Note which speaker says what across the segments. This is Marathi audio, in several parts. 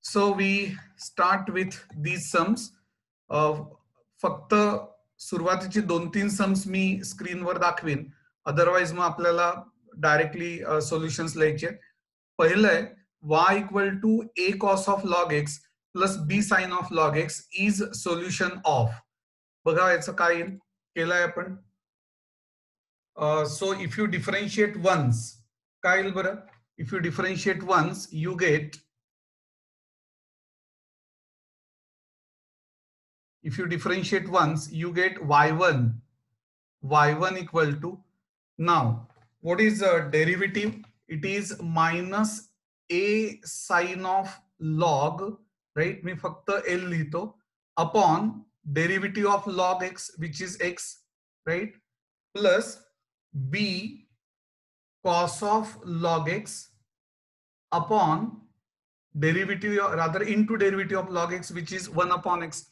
Speaker 1: So we start with these sums. फक्त सुरुवातीचे 2-3 सम्स मी स्क्रीनवर दाखवीन. अदरवाइज मग आपल्याला डायरेक्टली सोल्युशन्स लिहायचे. पहिलं आहे y equal to a cos of log x plus b sin of log x is solution of. बघा याचं काय येईल केलंय आपण. So if you differentiate once काय येईल बरं. If you differentiate once you get, if you differentiate once you get y1 equal to, now what is derivative, it is minus a sin of log, right, मी फक्त l लिहितो, upon derivative of log x which is x, right, plus b cos of log x upon derivative, rather into derivative of log x which is 1 upon x.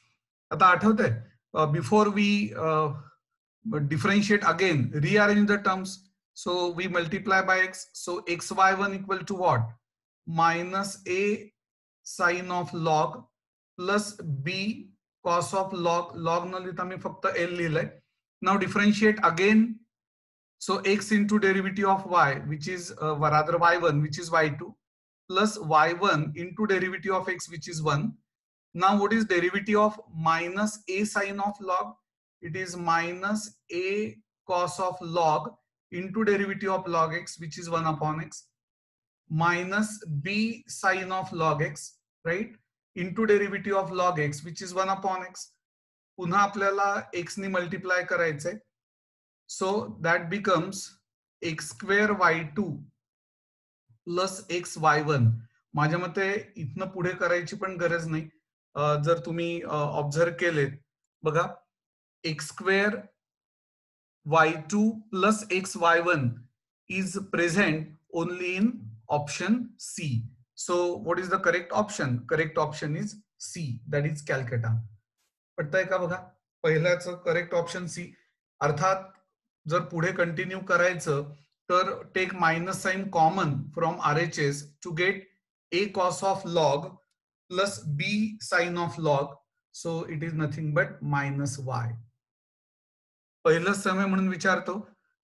Speaker 1: आता आठवतंय before we differentiate again, rearrange the terms, so we multiply by x, so xy1 equal to what, minus a sin of log plus b cos of log, log न लिहिता मी फक्त l लिहिलंय. Now differentiate again, so x into derivative of y which is rather y1 which is y2 plus y1 into derivative of x which is 1. Now what is derivative of minus a sin of log? It is minus a cos of log into derivative of log x which is 1 upon x minus b sin of log x, right, into derivative of log x which is 1 upon x. पुन्हा आपल्याला x ने मल्टिप्लाय करायचंय, so that becomes x square y2 plus x y1. माझ्या मते इथनं पुढे करायची पण गरज नाही. जर तुम्ही ऑब्झर्व केलेत बघा, x square y2 plus x y1 is present only in option C. So what is the correct option? Correct option is C, that is Calcutta. पटतंय का बघा, पहिल्याच करेक्ट ऑप्शन C. अर्थात जर पुढे कंटिन्यू करायचं तर take minus sine common from RHS to get a cos of log plus b sin of log, so it is nothing but minus y. पहिलं समय म्हणून विचारतो,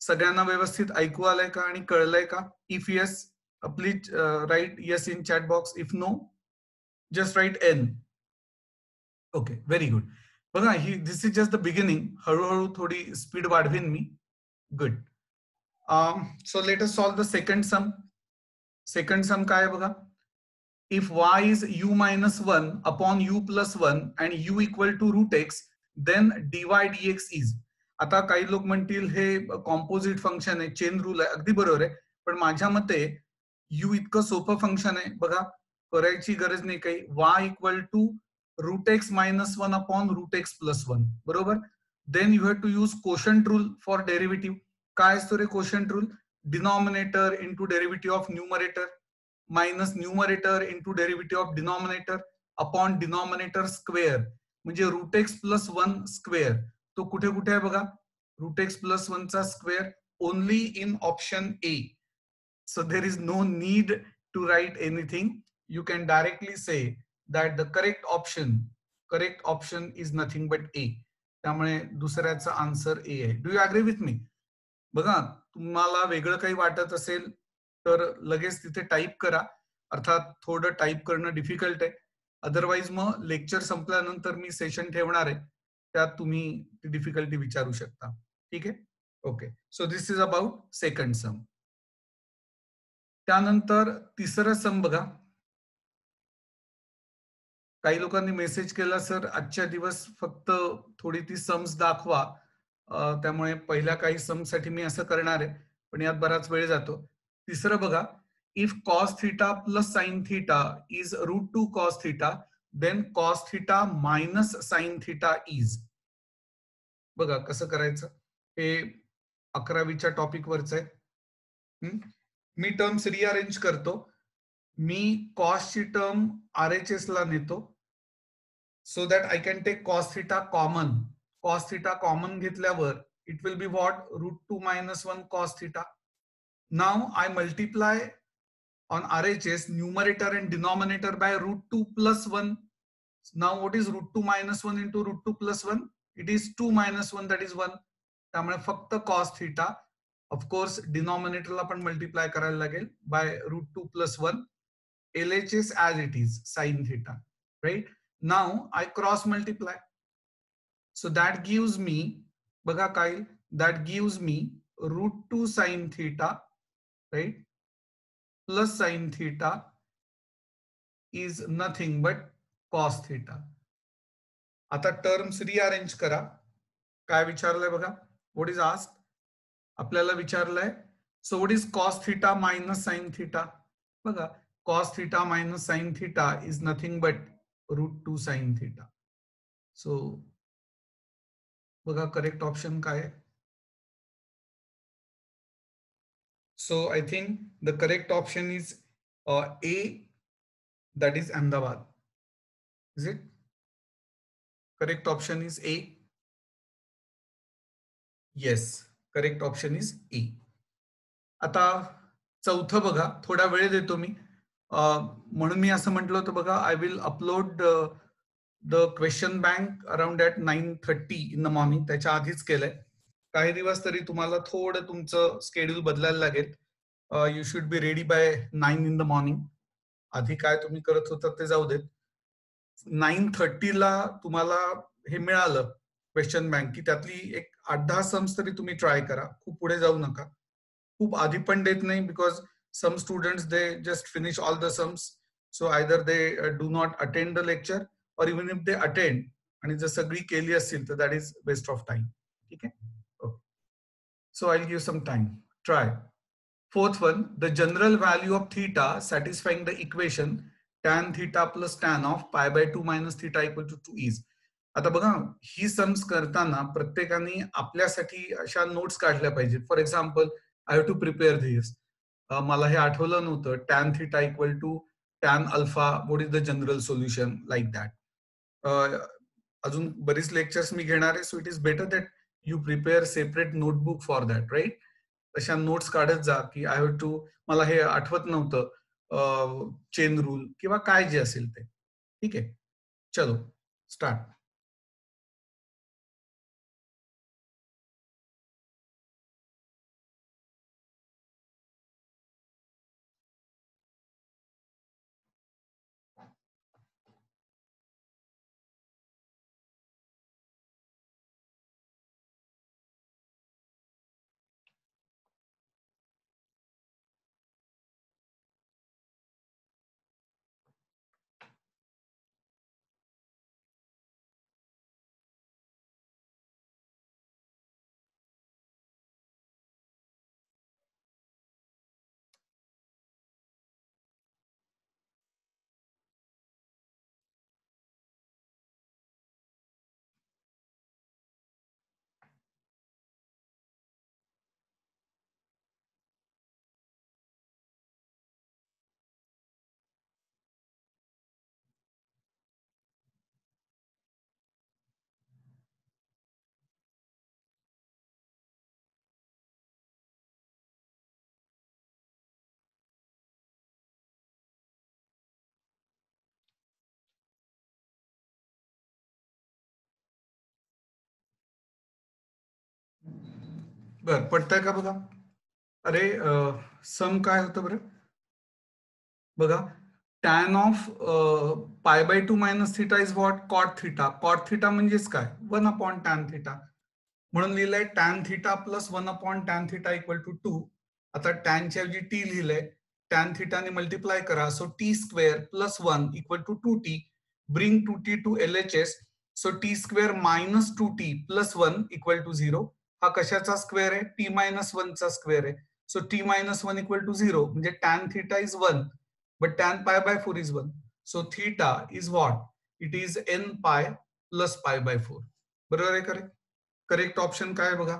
Speaker 1: सगळ्यांना व्यवस्थित ऐकू आलंय का आणि कळलंय का? If yes please write yes in chat box, if no just write n. Okay, very good. बघा ही this is just the beginning, हळूहळू थोडी स्पीड वाढवीन मी. Good. So let us solve the second sum. Second sum काय आहे बघा, if y is u minus 1 upon u plus 1 and u equal to root x, then dy dx is. आता काही लोक म्हणतील हे कॉम्पोजिट फंक्शन आहे, चेन रूल आहे, अगदी बरोबर आहे, पण माझ्या मते u इतकं सोपं फंक्शन आहे बघा, करायची गरज नाही काही. y equal to root x minus 1 upon root x plus 1, बरोबर. Then you have to use quotient rule for derivative. काय असतो रे quotient rule? Denominator into derivative of numerator minus numerator into derivative of denominator upon denominator square, म्हणजे रूट एक्स प्लस 1 स्क्वेअर. तो कुठे कुठे आहे बघा, रूट एक्स प्लस 1 चा square only in option A. So there is no need to write anything, you can directly say that the correct option is nothing but A. त्यामुळे दुसऱ्याचा आन्सर ए आहे. Do you agree with me? बघा तुम्हाला वेगळं काही वाटत असेल तर लगेच तिथे टाईप करा, अर्थात थोडं टाईप करणं डिफिकल्ट आहे. अदरवाइज मग लेक्चर संपल्यानंतर मी सेशन ठेवणार आहे, त्यात तुम्ही ती डिफिकल्टी विचारू शकता. ठीक आहे, okay. So this is about second सम. त्यानंतर तिसरं सम बघा, काही लोकांनी मेसेज केला सर आजच्या दिवस फक्त थोडी ती सम्स दाखवा, त्यामुळे पहिल्या काही सम साठी मी असं करणार आहे, पण यात बराच वेळ जातो. तिसरं बघा, if cos theta plus sine theta is root 2 cos theta then cos theta minus sine theta is. बघा कसं करायचं, हे 11वीच्या टॉपिक वरच आहे. मी टर्म्स रिअरेंज करतो. मी कॉस ची टर्म RHS ला नेतो, so that I can take cos theta common. Cos theta common घेतल्यावर it will be what? Root 2 minus 1 cos theta. Now I multiply on RHS numerator and denominator by root 2 plus 1. Now what is root 2 minus 1 into root 2 plus 1? It is 2 minus 1, that is 1. त्यामुळे फक्त cos theta. Of course denominator ला पण multiply करायला लागेल by root 2 plus 1. LHS as it is, sin theta. Right? Now I cross multiply. So that gives me, बघा काय, that gives me root 2 sin theta, right, plus sin theta is nothing but cos theta. आता टर्म्स रिअरेंज करा. काय विचारलंय बघा, व्हॉट इज आस्क्ड, आपल्याला विचारलंय so what is cos theta minus sin theta. बघा, cos theta minus sin theta is nothing but root 2 sin theta. So बघा करेक्ट ऑप्शन काय आहे. So I think the correct option is A, that is Ahmedabad. Is it? Correct option is A. Yes, correct option is A. आता चौथं बघा, थोडा वेळ देतो मी, म्हणून मी असं म्हटलं होतं बघा, I will upload the question bank around at 9:30 in the morning. त्याच्या आधीच केलंय. काही दिवस तरी तुम्हाला थोडं तुमचं स्केड्यूल बदलायला लागेल. You should be ready bye 9 in the morning. आधी काय तुम्ही करत होता ते जाऊ देत. 9:30 ला तुम्हाला हे मिळालं क्वेश्चन बँक, की त्यातली एक 8-10 सम्स तरी तुम्ही ट्राय करा. खूप पुढे जाऊ नका. खूप आधी पण देत नाही, because some students they just finish all the sums. So either they do not attend the lecture, or even if they attend आणि जर सगळी केली असतील तर that is waste of time. ठीक आहे, okay. So I will give some time. Try. Fourth one, the general value of theta satisfying the equation tan theta plus tan of pi by 2 minus theta equal to 2 is. आता बघा, ही सम्स करताना प्रत्येकाने आपल्यासाठी अशा नोट्स काढल्या पाहिजेत. For example, I have to prepare this. मला हे आठवलं नव्हतं, tan theta equal to tan alpha, what is the general solution, like that. अजून बरीच लेक्चर्स मी घेणार आहे, so it is better that you prepare separate notebook for that, right. तशा नोट्स काढत जा की आय हॅव टू, मला हे आठवत नव्हतं, चेन रूल किंवा काय जे असेल ते. ठीक आहे, चलो स्टार्ट. बर, पडतंय का बघा. अरे सम काय होतं बरं बघा, tan of pi by 2 minus theta is what, cot theta. Cot theta म्हणजेच काय, 1 अपॉन टॅन थिटा. म्हणून लिहिलंय tan theta plus 1 upon tan theta equal to 2. आता टॅनच्या ऐवजी टी लिहिलंय, टॅन थिटाने मल्टिप्लाय करा, so T square plus 1 equal to 2t. Bring 2t to LHS, so T square minus 2t plus 1 equal to 0. हा कशाचा स्क्वेअर आहे, टी मायनस 1 चा स्क्वेअर आहे. So T minus 1 equal to 0, म्हणजे tan theta is 1, but tan pi by 4 is 1. So theta is what, it is n pi plus pi by 4. बरोबर आहे. करेक्ट. करेक्ट ऑप्शन काय बघा,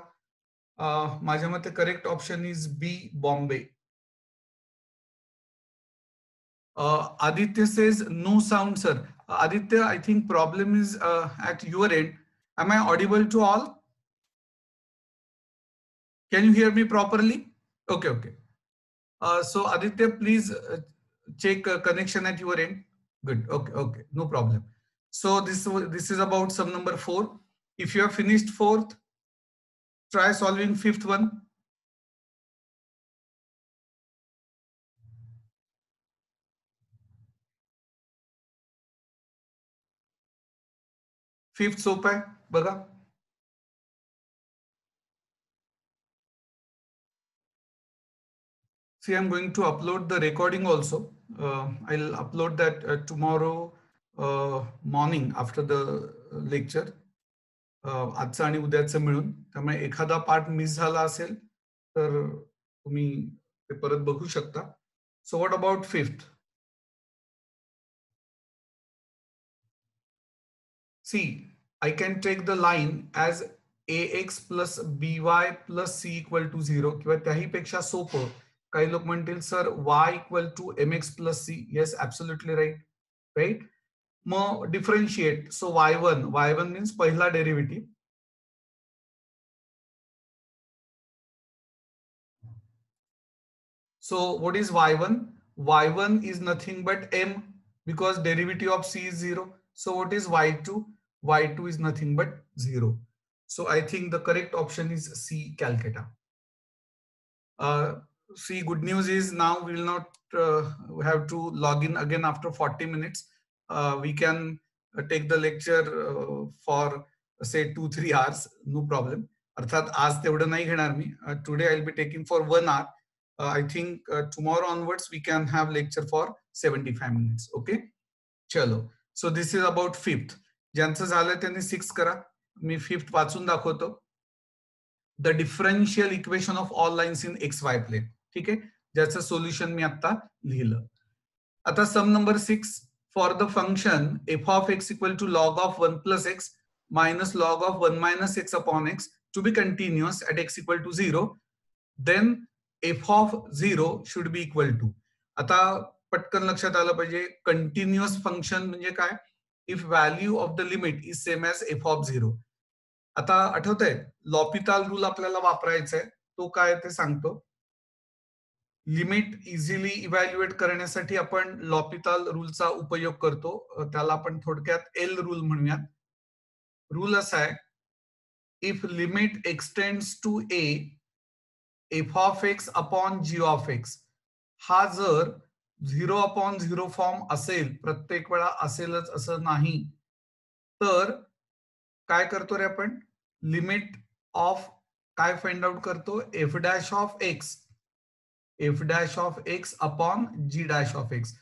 Speaker 1: माझ्या मते correct option is B, Bombay. Aditya says no sound, sir. Aditya, I think problem is at your end. Am I audible to all? Can you hear me properly? Okay, okay. So Aditya, please check connection at your end. Good. Okay. Okay. No problem. So this is about sum number 4. If you have finished fourth, try solving fifth one. Fifth सोपं आहे बघा. See, I'm going to upload the recording also. I'll upload that tomorrow morning after the lecture. आजचं आणि उद्याचं मिळून. त्यामुळे एखादा पार्ट मिस झाला असेल तर तुम्ही ते परत बघू शकता. So what about fifth? See, I can take the line as ax plus by plus c equal to 0 किंवा त्याही पेक्षा सोपं. काही लोक म्हणतील sir y equal to mx plus c. Yes, absolutely right. Right? मग डिफरन्शिएट. सो y1 means पहिला derivative. So what is y1? Y1 is nothing but m because derivative of c is 0. So what is y2? Y2 is nothing but 0. So I think the correct option is C, Calcutta. See, good news is now we will not have to log in again after 40 minutes. We can take the lecture for say 2-3 hours, no problem. अर्थात आज तेवढं नाही घेणार मी. Today I'll be taking for 1 hour. I think tomorrow onwards we can have lecture for 75 minutes. Okay? चलो. So this is about fifth. ज्यांचं झालं त्यांनी 6 करा. मी fifth वाचून दाखवतो. The differential equation of all lines in x y plane. ठीक आहे, ज्याचं सोल्युशन मी आता लिहिलं. आता sum number 6. For the function f of x equal to log of 1 plus x minus log of 1 minus x upon x to be continuous at x equal to 0, then f of 0 should be equal to. आता पटकन लक्षात आलं पाहिजे, कंटिन्युअस फंक्शन म्हणजे काय? If value of the limit is same as F of 0. आता आठवतंय लॉपिताल रूल आपल्याला वापरायचा आहे. तो काय ते सांगतो. लिमिट इझिली इव्हॅल्युएट करण्यासाठी आपण लॉपिताल रूलचा उपयोग करतो. त्याला आपण थोडक्यात एल रूल म्हणूयात. रूल असा आहे, if limit x tends to A F of X upon G of X हा जर 0 अपॉन 0 फॉर्म असेल, प्रत्येक वेळा असेलच असं नाही, तर काय करतो रे आपण? लिमिट ऑफ काय फाइंड आउट करतो? F dash of X upon G dash of X.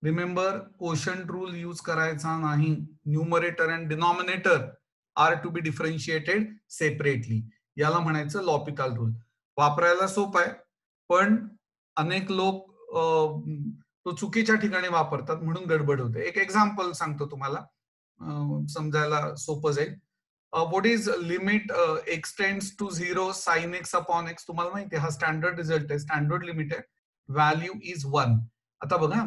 Speaker 1: Remember, quotient rule use करायचा नाही. Numerator and denominator are to be differentiated separately. याला म्हणायचं लॉपिताल रूल. वापरायला सोपं आहे, पण अनेक लोक तो चुकीच्या ठिकाणी वापरतात म्हणून गडबड होते. एक एक्झाम्पल सांगतो तुम्हाला, समजायला सोपं जाईल. What is limit x tends to 0 sine x upon x? तुम्हाला माहिती आहे, हा स्टँडर्ड रिझल्ट आहे, स्टँडर्ड लिमिट आहे. Value is 1. आता बघा,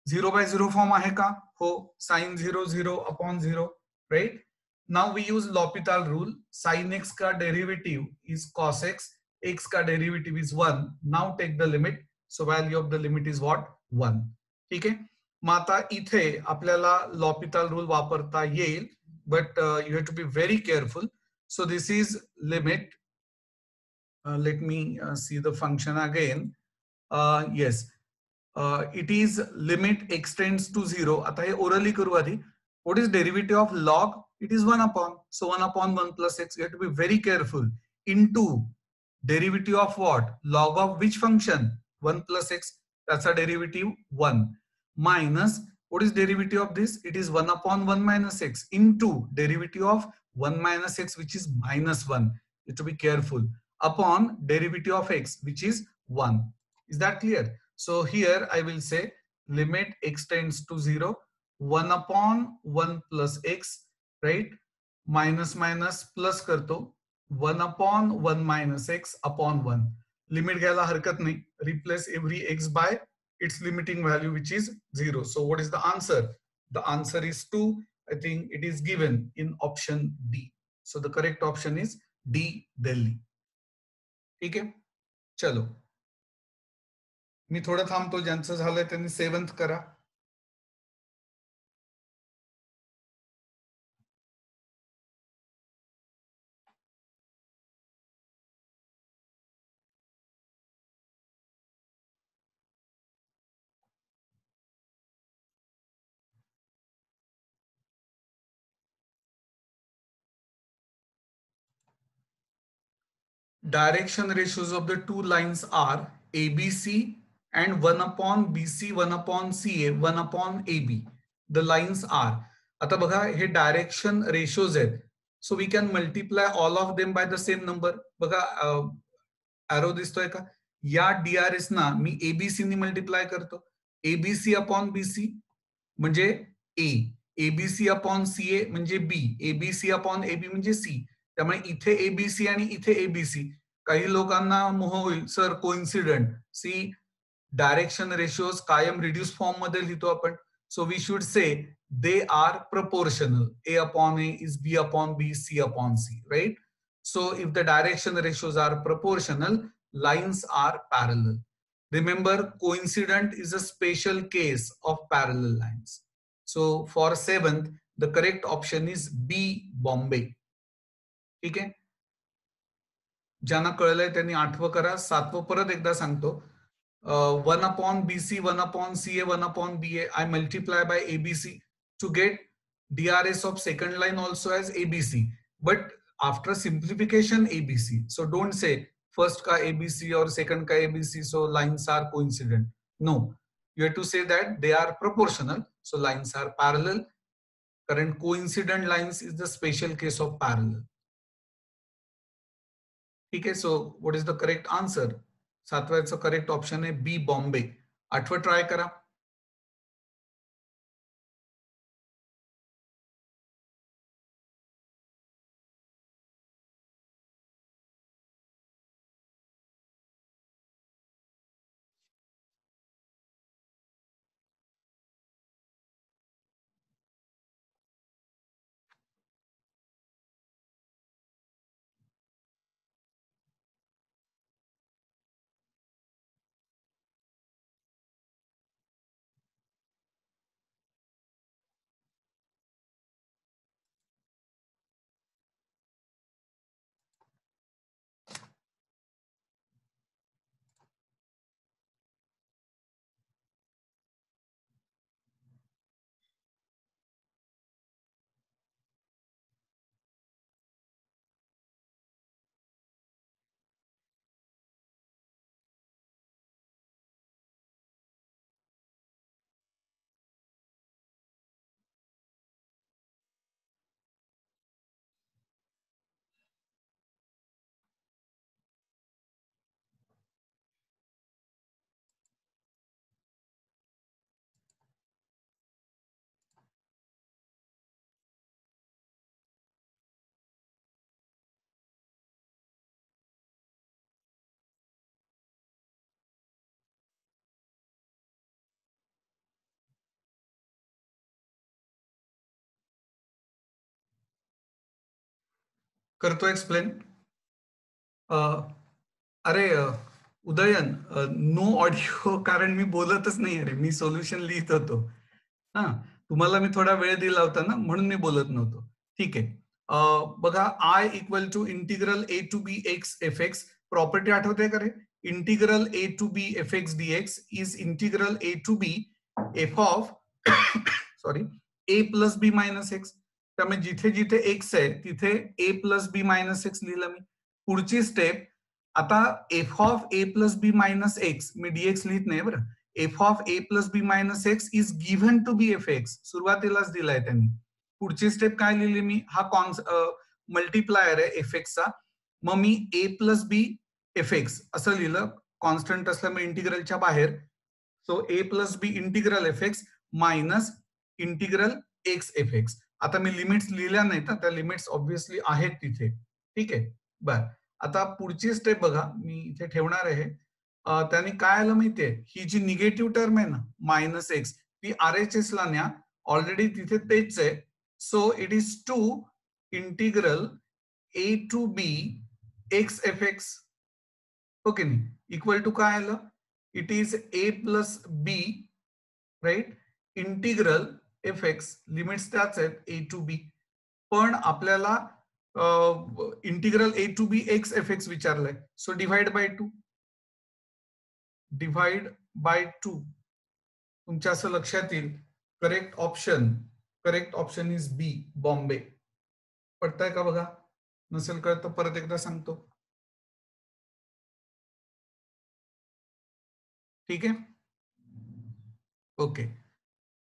Speaker 1: 0/0 फॉर्म आहे का? हो. Sine 0 0 upon 0, right? Now we use L'Hopital rule. Sine x का डेरिवेटिव इज कॉस एक्स का derivative is 1. Now take the limit. So value of the limit is what? 1. ठीक आहे. मग आता इथे आपल्याला लॉपिताल रूल वापरता येईल, but you have to be very careful. So this is limit. Let me see the function again. Yes, it is limit extends to 0. आता हे orally करू आधी. What is derivative of log? It is 1 upon. So 1 upon 1 plus x. You have to be very careful. Into derivative of what? Log of which function? 1 plus x. That's a derivative 1. Minus, what is derivative of this? It is 1 upon 1 minus x into derivative of 1 minus x, which is minus 1. You have to be careful. Upon derivative of x, which is 1. Is that clear? So here I will say limit extends to 0, 1 upon 1 plus x, right? Minus minus plus करतो, 1 upon 1 minus x upon 1. Limit घ्यायला हरकत नाही. Replace every x by its limiting value, which is 0. So what is the answer? The answer is 2. I think it is given in option D. So the correct option is D, Delhi. ठीक है, चलो. मी थोडं थांबतो, ज्यांचं झालंय त्यांनी 7th करा. Direction ratios of the two lines are ABC and 1 upon BC, 1 upon CA, 1 upon AB. The lines are. आता बघा हे डायरेक्शन रेशोज आहेत. So we can multiply all of them by the same number. बघा ॲरो दिसतोय का? या DRS ना मी एबीसी नी मल्टिप्लाय करतो. एबीसी अपॉन बीसी म्हणजे ए, एबीसी अपॉन सीए म्हणजे बी, एबीसी अपॉन एबी म्हणजे सी. त्यामुळे इथे एबीसी आणि इथे एबीसी. काही लोकांना मोह होईल, sir coincident. See, direction ratios कायम रिड्यूस फॉर्म मध्ये लिहितो आपण. So we should say they are proportional. A upon A is B upon B, C upon C, right? So if the direction ratios are proportional, lines are parallel. Remember, coincident is a special case of parallel lines. So for 7th, the correct option is B, Bombay. ठीक आहे. ज्यांना कळलंय त्यांनी 8वं करा. 7वं परत एकदा सांगतो. 1 upon BC, 1 upon CA, 1 upon BA. I multiply by ABC to get DRS of second line also as ABC. But after simplification, ABC. So don't say first ka ABC or second ka ABC, so lines are coincident. No, you have to say that they are proportional, so lines are parallel. Current coincident lines is the special case of parallel. ठीक आहे. So what is the correct answer? 7व्याचं करेक्ट ऑप्शन आहे बी, बॉम्बे. 8वं ट्राय करा. करतो एक्सप्लेन. अरे उदयन, नो ऑडिओ. कारण मी बोलतच नाही. अरे मी सोल्युशन लिहित होतो. हा, तुम्हाला मी थोडा वेळ दिला होता ना, म्हणून मी बोलत नव्हतो. ठीक आहे. बघा, I equal to integral a to b x f x. Property आठवते का रे? Integral a to B F x d x is integral a to B f of sorry a plus B minus x. त्यामुळे जिथे जिथे एक्स आहे तिथे a plus B minus x लिहिलं मी. पुढची स्टेप, आता f of a plus B minus x, मी डीएक्स लिहित नाही बरं. F of a plus B minus X is given to B F X. सुरुवातीलाच दिलाय त्यांनी. पुढची स्टेप काय लिहिली मी? हा मल्टिप्लायर आहे एफ एक्सचा. मग मी a plus b F x असं लिहिलं. कॉन्स्टंट असल्यामुळे इंटिग्रलच्या बाहेर. So a plus b integral f x minus integral x f x. आता मी लिमिट्स लिहिल्या नाहीत, त्या लिमिट्स ऑब्व्हियसली आहेत तिथे. ठीक आहे. बर, आता पुढची स्टेप बघा, मी इथे ठेवणार आहे. त्यांनी काय आलं माहितीये, ही जी निगेटिव्ह टर्म आहे ना मायनस एक्स, ती RHS ला न्या. ऑलरेडी तिथे तेच आहे. So it is two integral a to b x f x. Okay नाही, इक्वल टू काय आलं? It is a plus b, right, integral f x, limits त्याच आहेत a टू b, पण आपल्याला integral a to b x f x विचारलंय. So divide by 2, divide by 2. तुमच्या असं लक्षात येईल correct option is B, Bombay. पडताय का बघा? नसेल कळत तर परत एकदा सांगतो. ठीक आहे, ओके.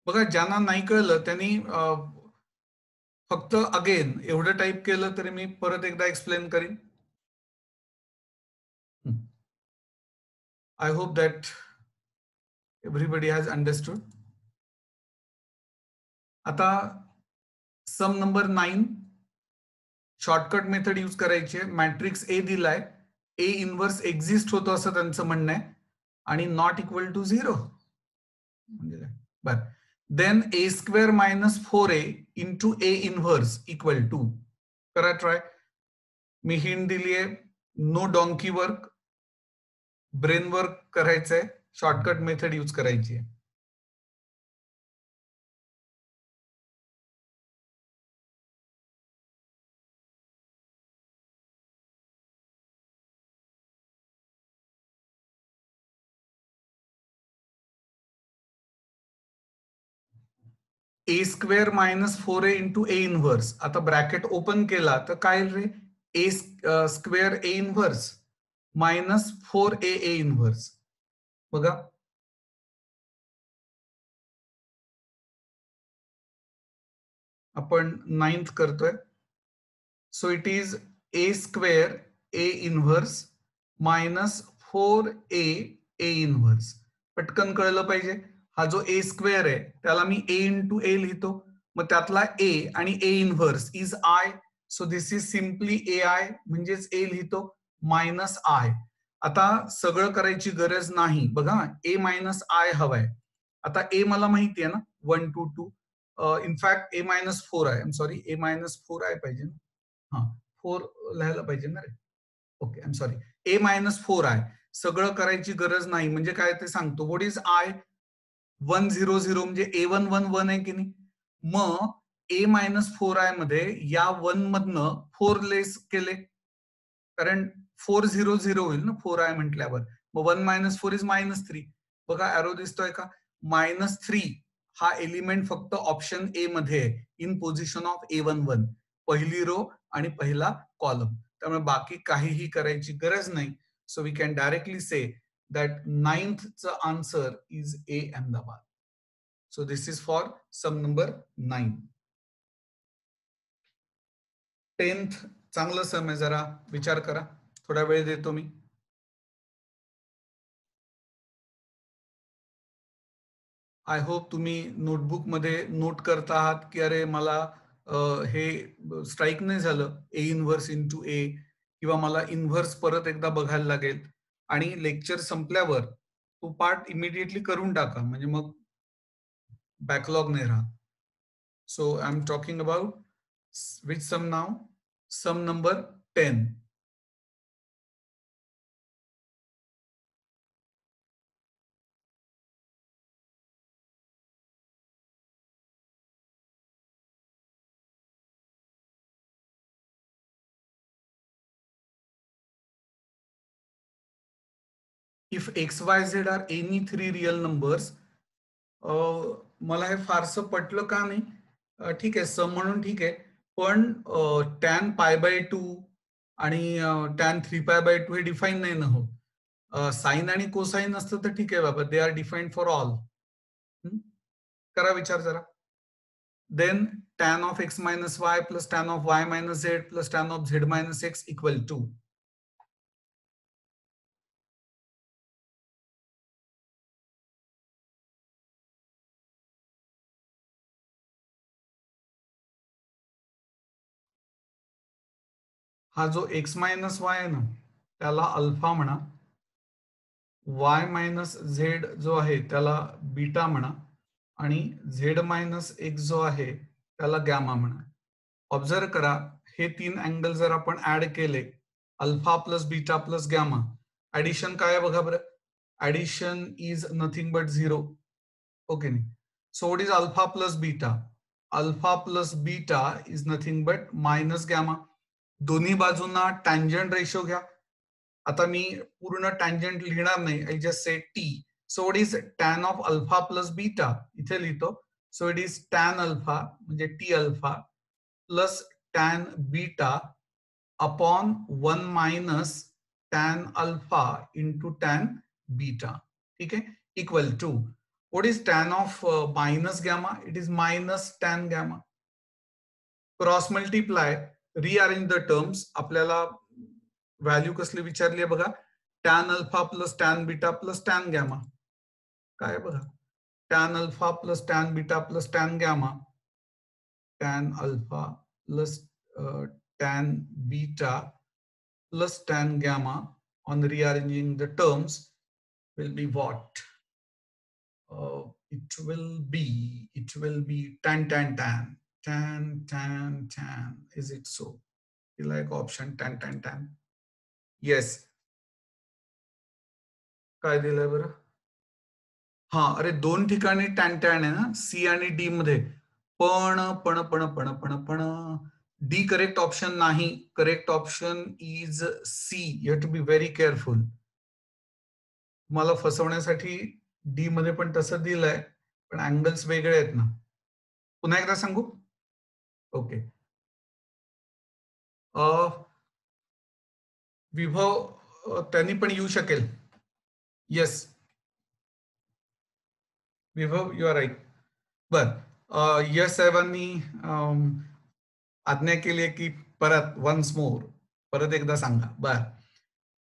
Speaker 1: बघा, ज्यांना नाही कळलं त्यांनी फक्त अगेन एवढं टाईप केलं तरी मी परत एकदा एक्सप्लेन करीन. I hope that everybody has understood. आता sum number 9, shortcut method use करायची आहे. मॅट्रिक्स ए दिलाय, ए इनव्हर्स एक्झिस्ट होतो असं त्यांचं म्हणणं आहे, आणि नॉट इक्वल टू 0 म्हणजे काय? बर, then A square minus 4a into A inverse equal to, करा ट्राय. मी हिंट दिली आहे, no donkey work, brain work करायचंय, शॉर्टकट मेथड यूज करायची आहे. A square minus 4a into A inverse. आता ब्रॅकेट ओपन केला तर काय रे, A square A inverse minus 4a A inverse. बघा, आपण 9th करतोय. So it is A square A inverse minus 4a A inverse. पटकन कळलं पाहिजे. हा जो ए स्क्वेअर आहे त्याला मी ए इंटू ए लिहितो, मग त्यातला ए आणि A inverse is I. So this is simply A I, म्हणजेच ए लिहितो मायनस आय. आता सगळं करायची गरज नाही. बघा, ए मायनस आय हवाय. आता ए मला माहिती आहे ना, 1 2 2. इनफॅक्ट ए मायनस 4 आहे, सॉरी, ए मायनस 4 आहे पाहिजे ना, हा 4 लिहायला पाहिजे ना रे. Okay, I am sorry, a minus 4 आहे. सगळं करायची गरज नाही. म्हणजे काय ते सांगतो. What is I? 1 0 0 म्हणजे ए 1 1 1 आहे की नाही. मग ए मायनस 4 आय मध्ये या 1 मधनं 4 लेस केले, कारण 4 0 0 होईल ना 4 आय म्हटल्यावर. मग 1 मायनस 4 इज मायनस 3. बघा, एरो दिसतोय का? मायनस 3 हा एलिमेंट फक्त ऑप्शन ए मध्ये आहे, इन पोझिशन ऑफ A11, पहिली रो आणि पहिला कॉलम. त्यामुळे बाकी काहीही करायची गरज नाही. So we can directly say that 9th answer is A Ahmedabad. So this is for some number 9. 10th चांगलं सम आहे, जरा विचार करा, थोडा वेळ देतो मी. आय होप तुम्ही नोटबुक मध्ये नोट करत आहात की अरे मला हे स्ट्राईक नाही झालं, ए इनव्हर्स इंटू ए, किंवा मला इनव्हर्स परत एकदा बघायला लागेल. आणि लेक्चर संपल्यावर तो पार्ट इमिडिएटली करून टाका, म्हणजे मग बॅकलॉग नाही राहत. So I am talking about which sum नाव, sum number 10. If X Y Z are any 3 real numbers. मला हे फारसं पटलं का नाही. ठीक आहे, सम म्हणून ठीक आहे, पण टॅन पाय बाय 2 आणि टॅन 3π/2 हे डिफाईन नाही ना होत. साईन आणि कोसाईन असतं तर ठीक आहे बाबा, they are defined for all. करा विचार जरा. Then tan of X minus Y plus tan of Y minus Z plus tan of Z minus X equal to. हा जो एक्स मायनस वाय आहे ना, त्याला अल्फा म्हणा. वाय मायनस झेड जो आहे त्याला बीटा म्हणा. आणि झेड मायनस एक्स जो आहे त्याला गॅमा म्हणा. ऑब्झर्व करा, हे 3 अँगल जर आपण ऍड केले, alpha plus beta plus gamma, addition काय आहे बघा बरं. Addition is nothing but 0. Okay. So what is alpha plus beta? Alpha plus beta is nothing but minus gamma. दोन्ही बाजूंना टँजंट रेशो घ्या. आता मी पूर्ण टँजंट लिहिणार नाही. I just say t. So what is tan of alpha plus beta? इथे लिहितो. So it is tan alpha म्हणजे t alpha plus tan beta upon 1 minus tan alpha into tan beta. ठीक है? Equal to what is tan of minus gamma? It is minus tan gamma. Cross multiply, rearrange the terms. आपल्याला व्हॅल्यू कसली विचारली आहे बघा. Tan alpha plus tan beta plus tan gamma. काय बघा, tan alpha plus tan beta plus tan gamma. Tan alpha plus tan beta plus tan gamma on rearranging the terms will be what? It will be tan tan tan tan tan tan. Is it so? You like option tan tan tan? Yes. काय दिलंय बरं? हा, अरे दोन ठिकाणी टॅन टॅन आहे ना, सी आणि डी मध्ये. पण पण पण पण पण पण डी करेक्ट ऑप्शन नाही. Correct option is C. You have to be very careful. मला फसवण्यासाठी डी मध्ये पण तसं दिलंय, पण अँगल्स वेगळे आहेत ना. पुन्हा एकदा सांगू? ओके. विभव त्यांनी पण येऊ शकेल. येस विभव, यू आर राईट. बर, यस साहेबांनी आज्ञा केली की परत वन्स मोर, परत एकदा सांगा. बर,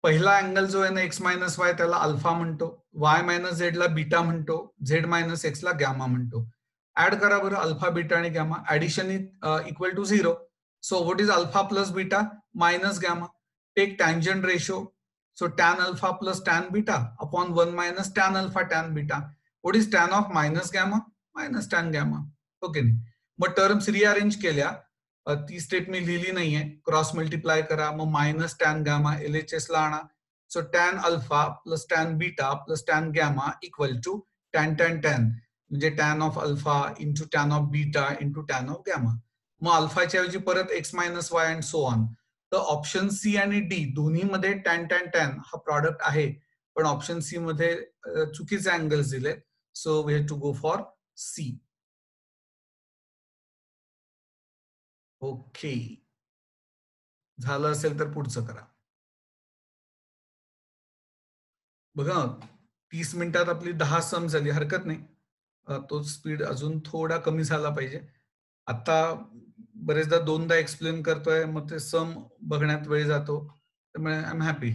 Speaker 1: पहिला अँगल जो आहे ना एक्स मायनस वाय त्याला अल्फा म्हणतो, वाय मायनस झेड ला बीटा म्हणतो, झेड मायनस एक्स ला गॅमा म्हणतो. ऍड करा बरं अल्फा बीटा आणि gamma. Addition is equal to 0. So what is alpha plus beta? Minus gamma. Take tangent ratio. So tan alpha plus tan beta upon 1 minus tan alpha tan beta. What is tan of minus gamma? Minus tan gamma. Okay नाही. मग टर्म्स रिअरेंज केल्या. ती स्टेप मी लिहिली नाहीये. क्रॉस मल्टिप्लाय करा, मग मायनस टॅन गॅमा LHS ला आणा. So tan alpha plus tan beta plus tan gamma equal to tan tan tan, म्हणजे tan of alpha into tan of beta into tan of gamma. मग अल्फाच्या ऐवजी परत x minus y and so on. तर ऑप्शन सी आणि डी दोन्ही मध्ये टॅन टॅन टॅन हा प्रॉडक्ट आहे, पण ऑप्शन सी मध्ये चुकीचे अँगल्स दिले. So we have to go for C. Okay, झालं असेल तर पुढचं करा. बघा 30 मिनिटात आपली 10 सम झाली, हरकत नाही. तो स्पीड अजून थोडा कमी झाला पाहिजे. आता बरेचदा दोनदा एक्सप्लेन करतोय, मग ते सम बघण्यात वेळ जातो. त्यामुळे आय एम हॅपी.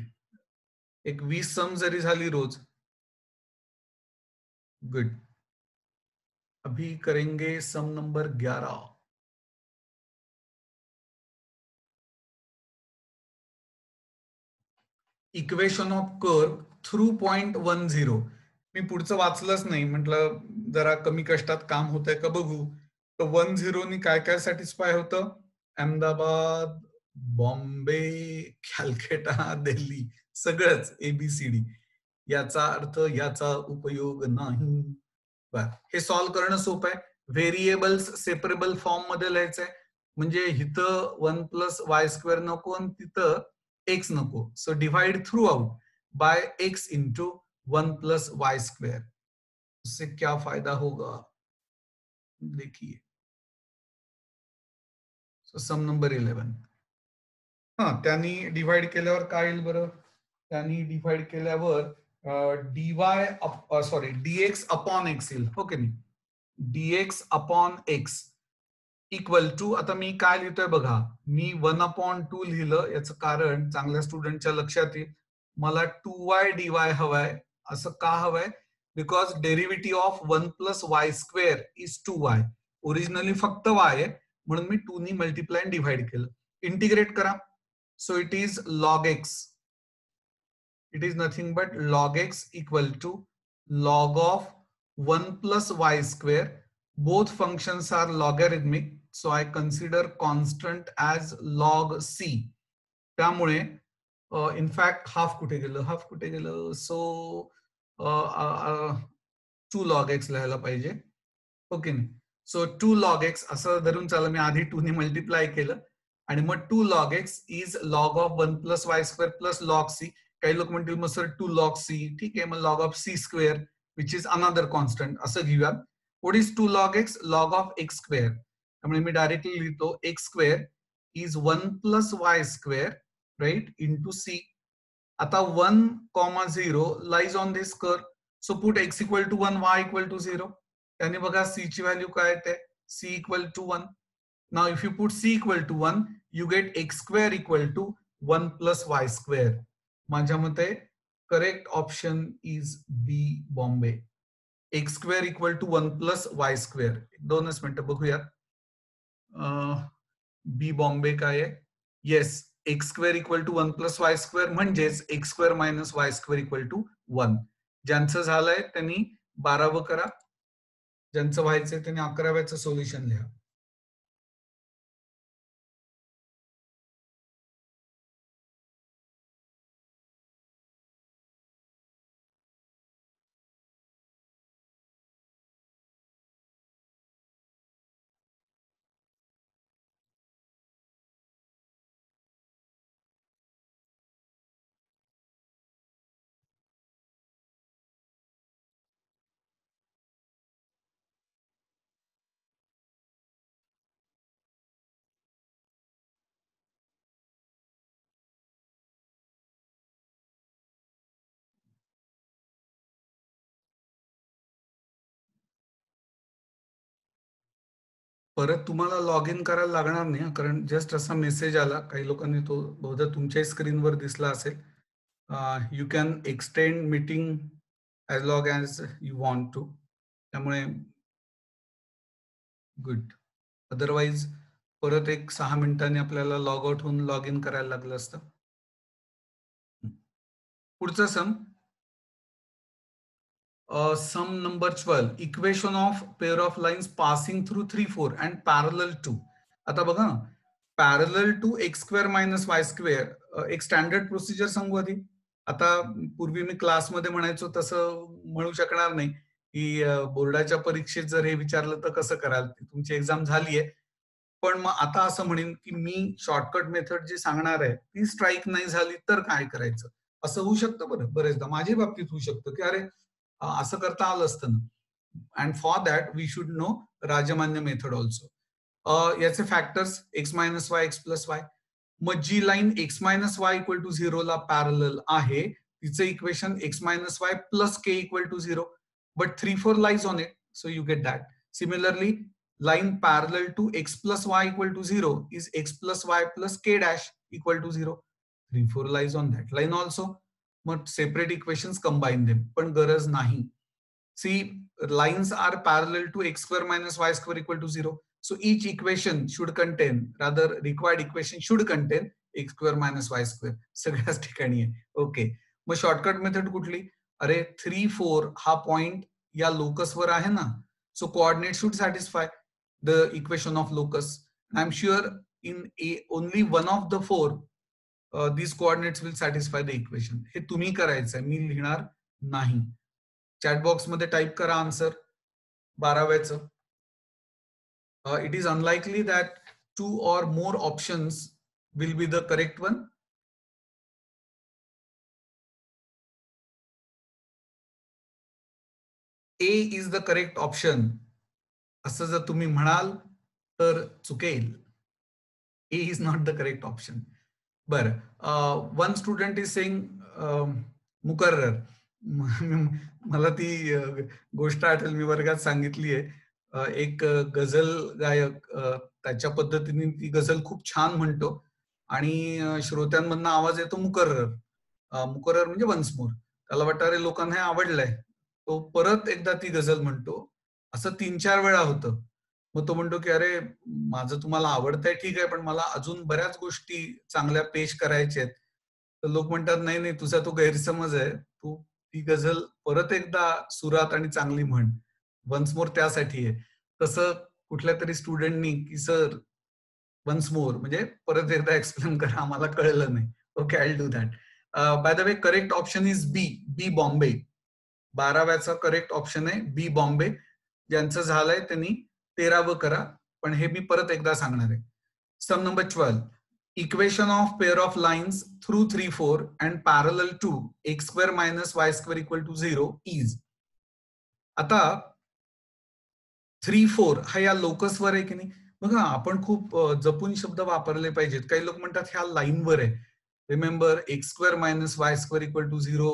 Speaker 1: एक 20 सम जरी झाली रोज, गुड. अभी करेंगे sum number 11. Equation of curve through point 10. मी पुढचं वाचलंच नाही, म्हटलं जरा कमी कष्टात काम होतंय का बघू. तर 10 काय काय सॅटिस्फाय होतं? अहमदाबाद, बॉम्बे, कॅलकटा, दिल्ली, सगळंच ABCD. याचा अर्थ याचा उपयोग नाही. बर, हे सॉल्व्ह करणं सोपं आहे. व्हेरिएबल्स सेपरेबल फॉर्म मध्ये लिहायचंय, म्हणजे इथं 1 प्लस वाय स्क्वेअर नको आणि तिथं एक्स नको. So divide throughout by X into 1 plus Y square. उससे क्या फायदा होगा देखिए. So sum number 11. हा, त्यांनी डिवाइड केल्यावर काय येईल बरं? त्यांनी डिवाइड केल्यावर dx अपॉन एक्स येईल. ओके नाही, dx upon X equal to, आता मी काय लिहितोय बघा, मी 1/2 लिहिलं. याचं कारण चांगल्या स्टुडंटच्या लक्षात येईल. मला 2y dy हवाय. असं का हवंय? Because derivative of 1 plus Y square is 2y. Originally फक्त y आहे, म्हणून मी 2 नी मल्टिप्लाय अँड डिव्हाइड केलं. इंटिग्रेट करा. So it is log x. It is nothing but log x equal to log of 1 plus y square. Both functions are logarithmic, so I consider constant as log c. त्यामुळे in fact हाफ कुठे गेलं? सो 2 log x लिहायला पाहिजे. ओके नाही. सो 2 log x असं धरून चला, मी आधी 2 ने मल्टिप्लाय केलं आणि मग 2 log x is log of 1 plus Y square plus log C. काही लोक म्हणतील मग सर 2 log c, ठीक आहे, मग log of c square which is another constant असं घेऊया. What is 2 log x? log of x square. त्यामुळे मी डायरेक्टली लिहितो x square is 1 plus Y square right into c. आता 1, 0 lies on this curve. So put x equal to 1, y equal to 0. त्याने बघा c ची व्हॅल्यू काय येते? c equal to 1. Now if you put c equal to 1, you get x square equal to 1 plus Y square. माझ्या मते correct option is B Bombay. x square equal to 1 plus Y square. 2च मिनिटं बघूयात. बी बॉम्बे काय आहे? Yes, x square equal to 1 plus Y square म्हणजेच x square minus y square equal to 1. ज्यांचं झालंय त्यांनी 12व करा, ज्यांचं व्हायचंय त्यांनी 11व्याचं सोल्युशन लिहा. परत तुम्हाला लॉग इन करायला लागणार नाही, कारण जस्ट असा मेसेज आला, काही लोकांनी तो बहुधा तुमच्या स्क्रीनवर दिसला असेल. You can extend meeting as long as you want to. त्यामुळे गुड. अदरवाईज परत एक 6 मिनिटांनी आपल्याला लॉग आउट होऊन लॉग इन करायला लागलं असतं. पुढचा sum, sum number 12, equation of pair of lines passing through 3, 4 and parallel to. आता बघा ना, parallel to x square minus y square, एक स्टँडर्ड प्रोसिजर सांगू आधी. आता पूर्वी मी क्लासमध्ये म्हणायचो तसं म्हणू शकणार नाही की बोर्डाच्या परीक्षेत जर हे विचारलं तर कसं कराल, तुमची एक्झाम झाली आहे. पण मग आता असं म्हणेन की मी शॉर्टकट मेथड जी सांगणार आहे ती स्ट्राईक नाही झाली तर काय करायचं, असं होऊ शकतं. बरं, बरेचदा माझ्या बाबतीत होऊ शकतं की अरे असं करता आलं असतं ना. And for that we should know राजमान्य मेथड ऑल्सो. याचे factors x minus y, x plus y. मग जी line x minus y equal to 0 ला पॅरलल आहे तिचं equation x minus Y plus k equal to 0, but 3, 4 lies on it, so you get that. Similarly, line parallel to x plus y equal to 0 is x plus y plus k dash equal to 0. 3, 4 lies on that line also. But separate equations combine them. पण गरज नाही. See, lines are parallel to x square minus y square equal to 0. So each equation should contain, rather required equation should contain x square minus y square. सगळ्याच ठिकाणी आहे. ओके. मग शॉर्टकट मेथड कुठली? अरे 3, 4 हा पॉइंट या लोकसवर आहे ना, so coordinate should satisfy the equation of locus. I'm sure in only one of the 4 these coordinates will satisfy the equation. हे तुम्ही करायचं आहे, मी लिहिणार नाही. चॅट बॉक्स मध्ये टाइप करा answer 12व्याचं. It is unlikely that 2 or more options will be the correct one. A is the correct option असं जर तुम्ही म्हणाल तर चुकेल. A is not the correct option. बरं, one student is saying मुकर्रर. मला ती गोष्ट आठवली, मी वर्गात सांगितली आहे. एक गझल गायक त्याच्या पद्धतीने ती गझल खूप छान म्हणतो आणि श्रोत्यांमधनं आवाज येतो मुकर्रर. मुकर्रर म्हणजे वन्स मोर. त्याला वाटतं अरे लोकांना हे आवडलंय, तो परत एकदा ती गझल म्हणतो. असं 3-4 वेळा होतं. मग तो म्हणतो की अरे माझं तुम्हाला आवडतंय ठीक आहे, पण मला अजून बऱ्याच गोष्टी चांगल्या पेश करायच्या आहेत. तर लोक म्हणतात नाही नाही, तुझा तो गैरसमज आहे, तू ती गझल परत एकदा सुरात आणि चांगली म्हण. वन्स मोर त्यासाठी आहे. तसं कुठल्या तरी स्टुडंटनी की सर वन्स मोर म्हणजे परत एकदा एक्सप्लेन करा, आम्हाला कळलं नाही. Okay, I will do that. By the way, correct option is B, B Bombay. 12व्याचा करेक्ट ऑप्शन आहे बी बॉम्बे. ज्यांचं झालंय त्यांनी 13वं करा, पण हे मी परत एकदा सांगणार आहे. Sum number 12. Equation of pair of lines through 3, 4 and parallel to x square minus y square equal to 0 is. आता 3, 4 हा या लोकसवर आहे की नाही. बघा आपण खूप जपून शब्द वापरले पाहिजेत. काही लोक म्हणतात ह्या लाईनवर आहे. Remember x square minus y square equal to 0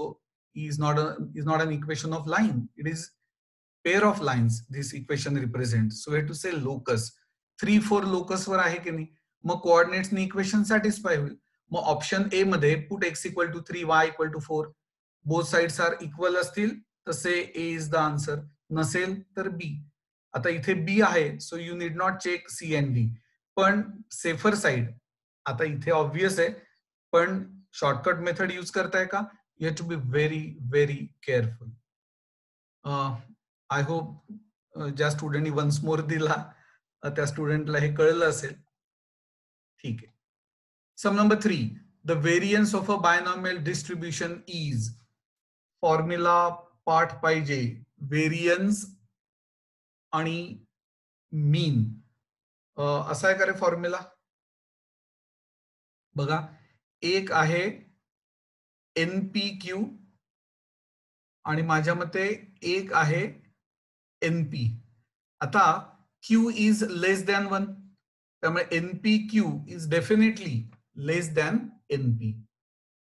Speaker 1: is not an equation of line. It is pair of lines this equation represents. So we have to say locus. 3, 4 locus वर आहे की नाही. मग कोऑर्डिनेट्स ने इक्वेशन सॅटिस्फाय होईल. मग ऑप्शन ए मध्ये put x equal to 3, y equal to 4. Both sides are equal असतील तसे ए इज द आन्सर. नसेल तर बी. आता इथे बी आहे, so you need not check C and D. पण सेफर साइड, आता इथे ऑब्वियस आहे, पण शॉर्टकट मेथड यूज करताय का? You have to be very very careful. I hope ज्या स्टुडंटनी वन्स मोर दिला त्या स्टुडंटला हे कळलं असेल. ठीक आहे. Sum number 3. The variance of a binomial distribution is. Formula पाठ पाहिजे. व्हेरियन्स आणि मीन असा आहे का रे फॉर्म्युला? बघा, एक आहे NPQ आणि माझ्या मते एक आहे NP. आता Q इज लेस दॅन 1, त्यामुळे NPQ is definitely less than NP,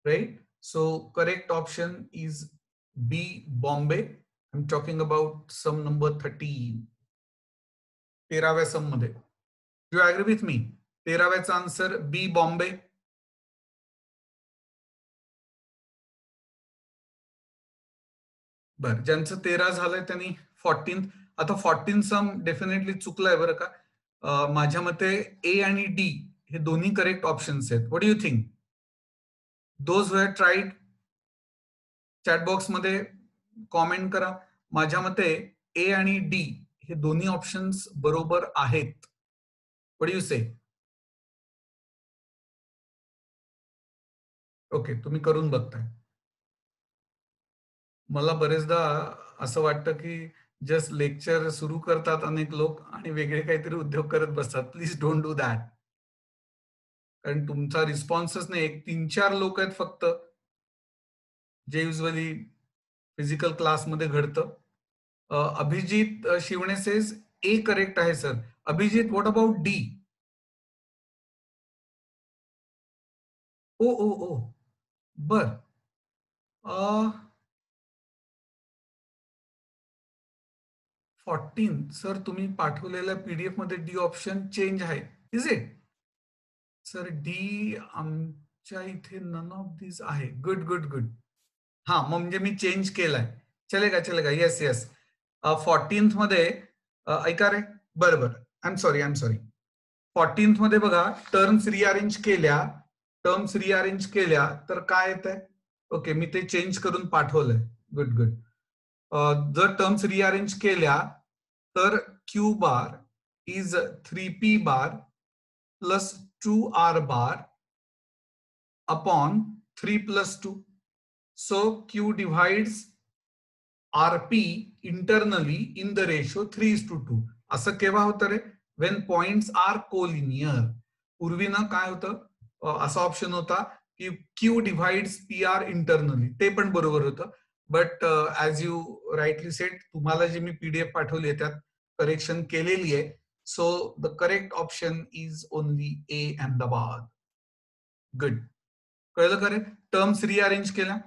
Speaker 1: right? So correct option is B Bombay. I am talking about sum number 13. 13व्या सम मध्ये. You agree with me? 13व्याचा आन्सर बी बॉम्बे. बर, ज्यांचं 13 झालंय त्यांनी 14. आता 14 सम डेफिनेटली चुकलाय बरं का. माझ्या मते ए आणि डी हे दोन्ही करेक्ट ऑप्शन्स आहेत. What do you think? Those who have tried, chat box मध्ये कॉमेंट करा. माझ्या मते ए आणि डी हे दोन्ही ऑप्शन्स बरोबर आहेत. What do you say? Okay, तुम्ही करून बघताय. मला बरेचदा असं वाटतं की जस्ट लेक्चर सुरू करतात अनेक लोक आणि वेगळे काहीतरी उद्योग करत बसतात. Please don't do that. कारण तुमचा रिस्पॉन्सच नाही. एक 3-4 लोक आहेत फक्त जे युजली फिजिकल क्लासमध्ये घडतं. Abhijit Shivane says A correct आहे sir. Abhijit, what about D? ओ ओ ओ बर. 14 सर, तुम्ही पाठवलेल्या पीडीएफ मध्ये डी ऑप्शन चेंज आहे. Is it? सर डी आमच्या इथे नन ऑफ दिस आहे. Good good good. हा, म्हणजे मी चेंज केलाय. चलेगा चलेगा. Yes yes. 14th मध्ये ऐका रे. बरं बरं, आय एम सॉरी. 14th मध्ये बघा, टर्म्स रिअरेंज केल्या तर काय येत आहे? ओके, मी ते चेंज करून पाठवलंय. Good good. जर टर्म्स रिअरेंज केल्या तर Q bar is 3p bar plus 2r bar upon 3 plus 2. So Q divides RP internally in the ratio 3:2. असं केव्हा होतं रे? When points are collinear. पूर्वी ना काय होतं, असा ऑप्शन होता की Q divides PR internally. ते पण बरोबर होतं. But as you rightly sed, तुम्हाला जी मी पीडीएफ पाठवली आहे त्यात करेक्शन केलेली आहे. So the correct option is only A Ahmedabad. Good. कळलं का रे? टर्म्स रिअरेंज केल्या.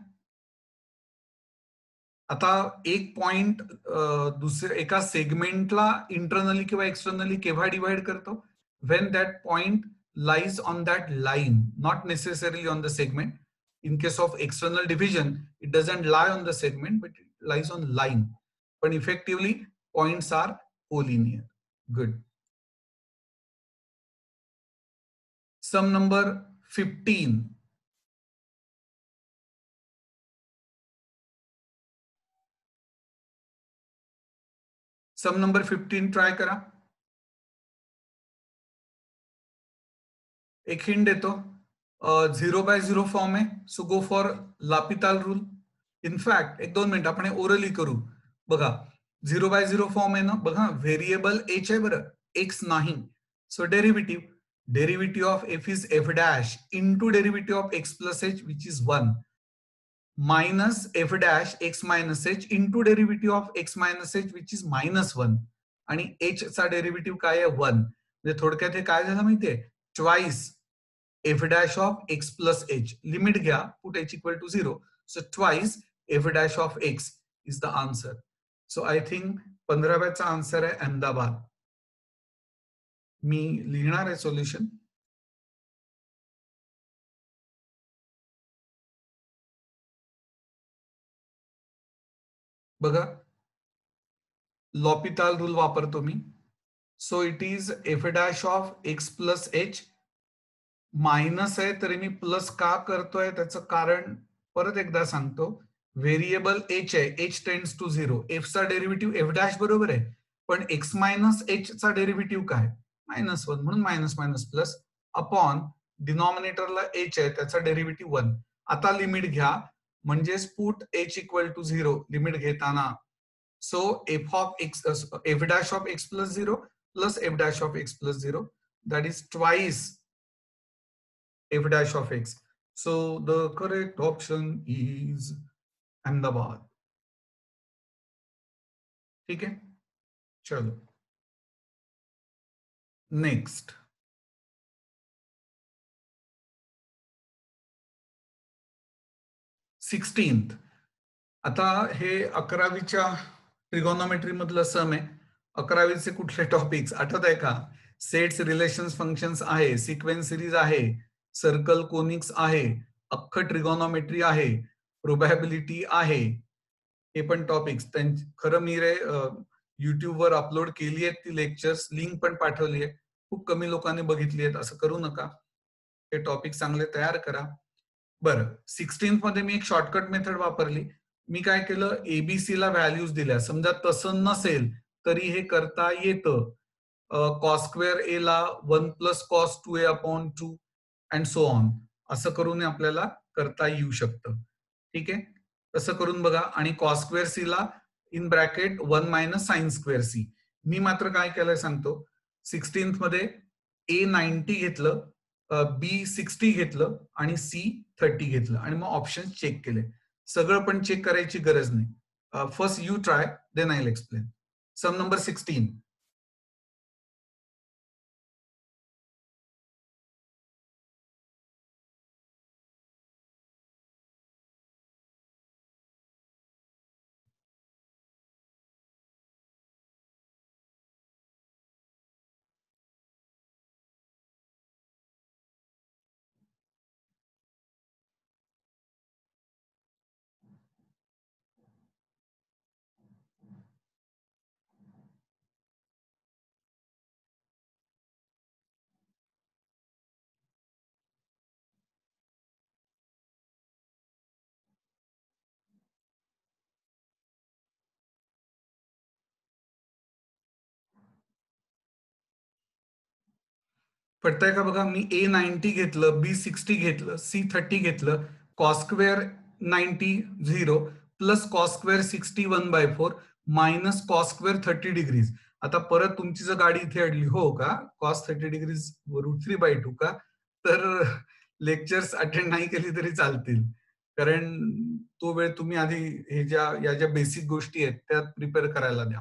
Speaker 1: आता एक पॉइंट दुसऱ्या एका सेगमेंटला इंटरनली किंवा एक्सटर्नली केव्हा डिवाइड करतो? When that point lies on that line, not necessarily on the segment. In case of external division, it doesn't lie on the segment, but it lies on line. But effectively, points are collinear. Good. Sum number 15. Sum number 15 try करा. एक हिंट देतो. 0/0 फॉर्म आहे. So go for L'Hopital rule. In fact 1-2 minute आपण हे ओरली करू. बघा 0/0 फॉर्म आहे ना, बघा व्हेरिएबल एच आहे बरं, एक्स नाही. So derivative, derivative of F is F dash into derivative of X plus H which is 1 minus F dash x minus H into derivative of X minus H which is -1 आणि एच चा डेरिव्हेटिव्ह काय आहे 1. म्हणजे थोडक्यात हे काय झालं माहितीये, twice F dash of X plus H. Limit घ्या, put H equal to 0. So twice F dash of X is the answer. So I think 15व्याचा आन्सर आहे अहमदाबाद. मी लिहिणार आहे सोल्युशन. बघा लॉपिताल रूल वापरतो मी. So it is F dash of X plus H. Minus आहे तरी मी प्लस का करतोय त्याचं कारण परत एकदा सांगतो. व्हेरिएबल एच आहे, एच टेंड्स टू 0. एफ चा डेरिव्हेटिव्ह एफ डॅश बरोबर आहे, पण एक्स मायनस एच चा डेरिव्हेटिव्ह काय -1 म्हणून मायनस मायनस प्लस अपॉन डिनॉमिनेटरला एच आहे त्याचा डेरिव्हेटिव्ह 1. आता लिमिट घ्या म्हणजेच put H equal to 0 limit घेताना. So F of X F dash of X plus 0 plus F dash of X plus 0 that is twice f dash of x. So the correct option is Ahmedabad. ठीक है, चलो नेक्स्ट. 16th. आता हे 11वीच्या ट्रिगोनॉमेट्री मधलं सम आहे. 11वीचे कुठले टॉपिक्स आठवत आहे का? सेट्स, रिलेशन्स, फंक्शन्स आहे, सिक्वेन्स सिरीज आहे, सर्कल, कोनिक्स आहे, अख्खं ट्रिगोनॉमेट्री आहे, प्रोबॅबिलिटी आहे. हे पण टॉपिक्स खरं मी रे युट्यूबवर अपलोड केली आहेत ती लेक्चर्स, लिंक पण पाठवली आहे. खूप कमी लोकांनी बघितली आहेत, असं करू नका. हे टॉपिक चांगले तयार करा. बरं 16th मध्ये मी एक शॉर्टकट मेथड वापरली. मी काय केलं, एबीसी ला व्हॅल्यूज दिल्या. समजा तसं नसेल तरी हे करता येतं. कॉस स्क्वेअर ए ला 1 plus cos 2a upon 2 and so on असं करून आपल्याला करता येऊ शकतं. ठीक आहे, तसं करून बघा. आणि कॉस स्क्वेअर सी ला in bracket 1 minus sine square C. मी मात्र काय केलंय सांगतो. 16th मध्ये ए 90 घेतलं, बी 60 घेतलं आणि सी 30 घेतलं आणि मग ऑप्शन चेक केले. सगळं पण चेक करायची गरज नाही. First you try, then I will explain. Sum number 16. पडतंय का बघा. मी ए 90 घेतलं, बी 60 घेतलं, सी 30 घेतलं, cos square 90 0 plus cos square 60 1/4 minus cos square 30 degrees. आता परत तुमची जर गाडी इथे अडली, हो का, कॉस 30 डिग्रीज √3/2 का, तर लेक्चर्स अटेंड नाही केली तरी चालतील. कारण तो वेळ तुम्ही आधी हे या ज्या बेसिक गोष्टी आहेत त्या प्रिपेअर करायला द्या.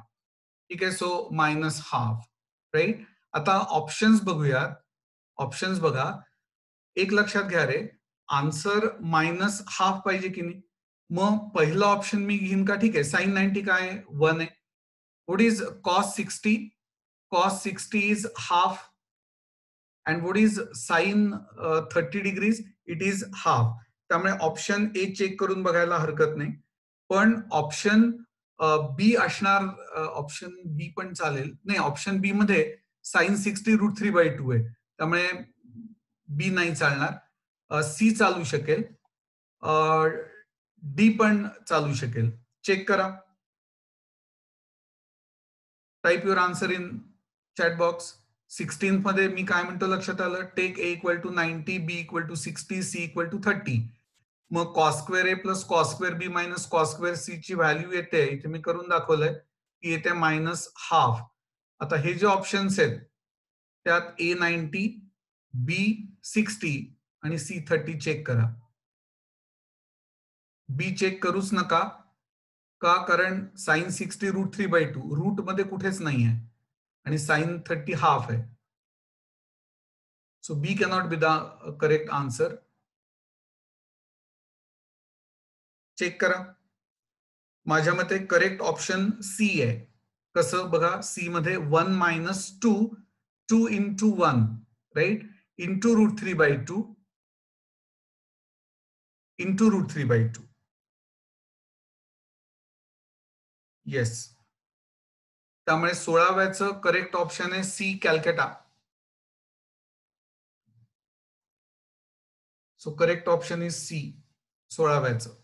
Speaker 1: ठीक आहे, सो -1/2 राईट. आता ऑप्शन्स बघूयात. ऑप्शन्स बघा. एक लक्षात घ्या रे, आन्सर -1/2 पाहिजे की नाही. मग पहिला ऑप्शन मी घेईन का? ठीक आहे, साइन 90 काय 1 आहे. What is cos 60? Cos 60 is half. And what is sign 30 degrees? It is half. त्यामुळे ऑप्शन ए चेक करून बघायला हरकत नाही. पण ऑप्शन बी असणार, ऑप्शन बी पण चालेल. नाही, ऑप्शन बी मध्ये साइन 60 √3/2 आहे, त्यामुळे बी नाही चालणार. सी चालू शकेल, डी पण चालू शकेल. चेक करा. Type your answer in chat box. 16th मध्ये मी काय म्हणतो लक्षात आलं. Take A equal to 90, B equal to 60, C equal to 30. मग cos square A plus cos square B minus cos square C ची व्हॅल्यू येते, इथे मी करून दाखवलंय की येते -½ आता हे जे ऑप्शन्स आहेत त्यात A90 B60 आणि C30 चेक करा. बी चेक करूच नका का, कारण साइन 60 √3/2 रूट मध्ये कुठेच नाही आहे आणि साइन 30 हाफ आहे. So B cannot be the correct answer. Check करा. माझ्या मते करेक्ट ऑप्शन सी आहे. कसं बघा, सी मध्ये 1 - 2 2 × 1 राईट इंटू √3/2 इंटू √3/2. येस, त्यामुळे 16व्याचं करेक्ट ऑप्शन आहे C Calcutta. So correct option is C 16व्याचं.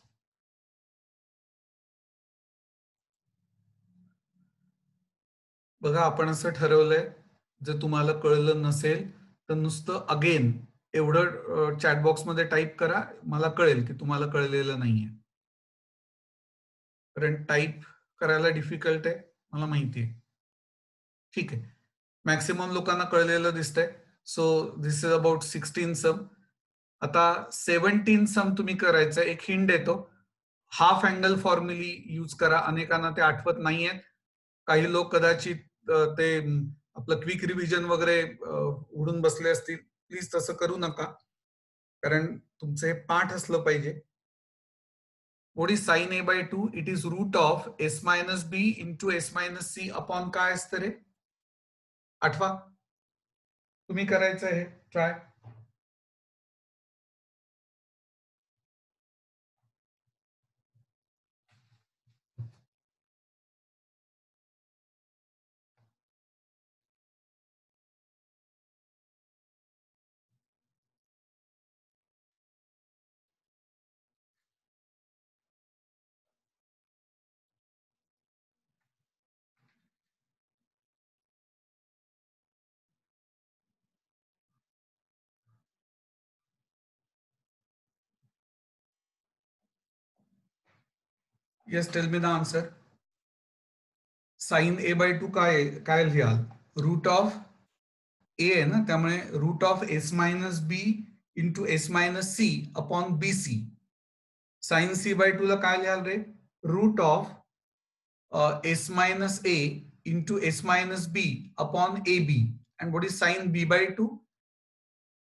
Speaker 1: बघा, आपण असं ठरवलंय जर तुम्हाला कळलं नसेल तर नुसतं अगेन एवढं चॅट बॉक्स मध्ये टाईप करा, मला कळेल की तुम्हाला कळलेलं नाहीये. कारण टाईप करायला डिफिकल्ट आहे, मला माहिती आहे. ठीक आहे, मॅक्सिमम लोकांना कळलेलं दिसतंय. सो दिस इज अबाउट 16 सम. आता 17 सम तुम्ही करायचं. एक हिंट देतो, हाफ अँगल फॉर्म्युली यूज करा. अनेकांना ते आठवत नाहीये. काही लोक कदाचित ते आपलं क्विक रिव्हिजन वगैरे उडून बसले असतील. प्लीज तसं करू नका, कारण तुमचं हे पाठ असलं पाहिजे. What is sin a/2? It is root of s minus b into s minus c upon काय असतं रे? आठवा. तुम्ही करायचं आहे try. Yes, tell me the answer. Sin a/2 काय लिहाल? रूट ऑफ ए आहे ना, त्यामुळे root of S minus B into S minus C upon B C. Sine c/2 ला काय लिहाल रे? Root of S minus A into S minus B upon A B. And what is sine b/2?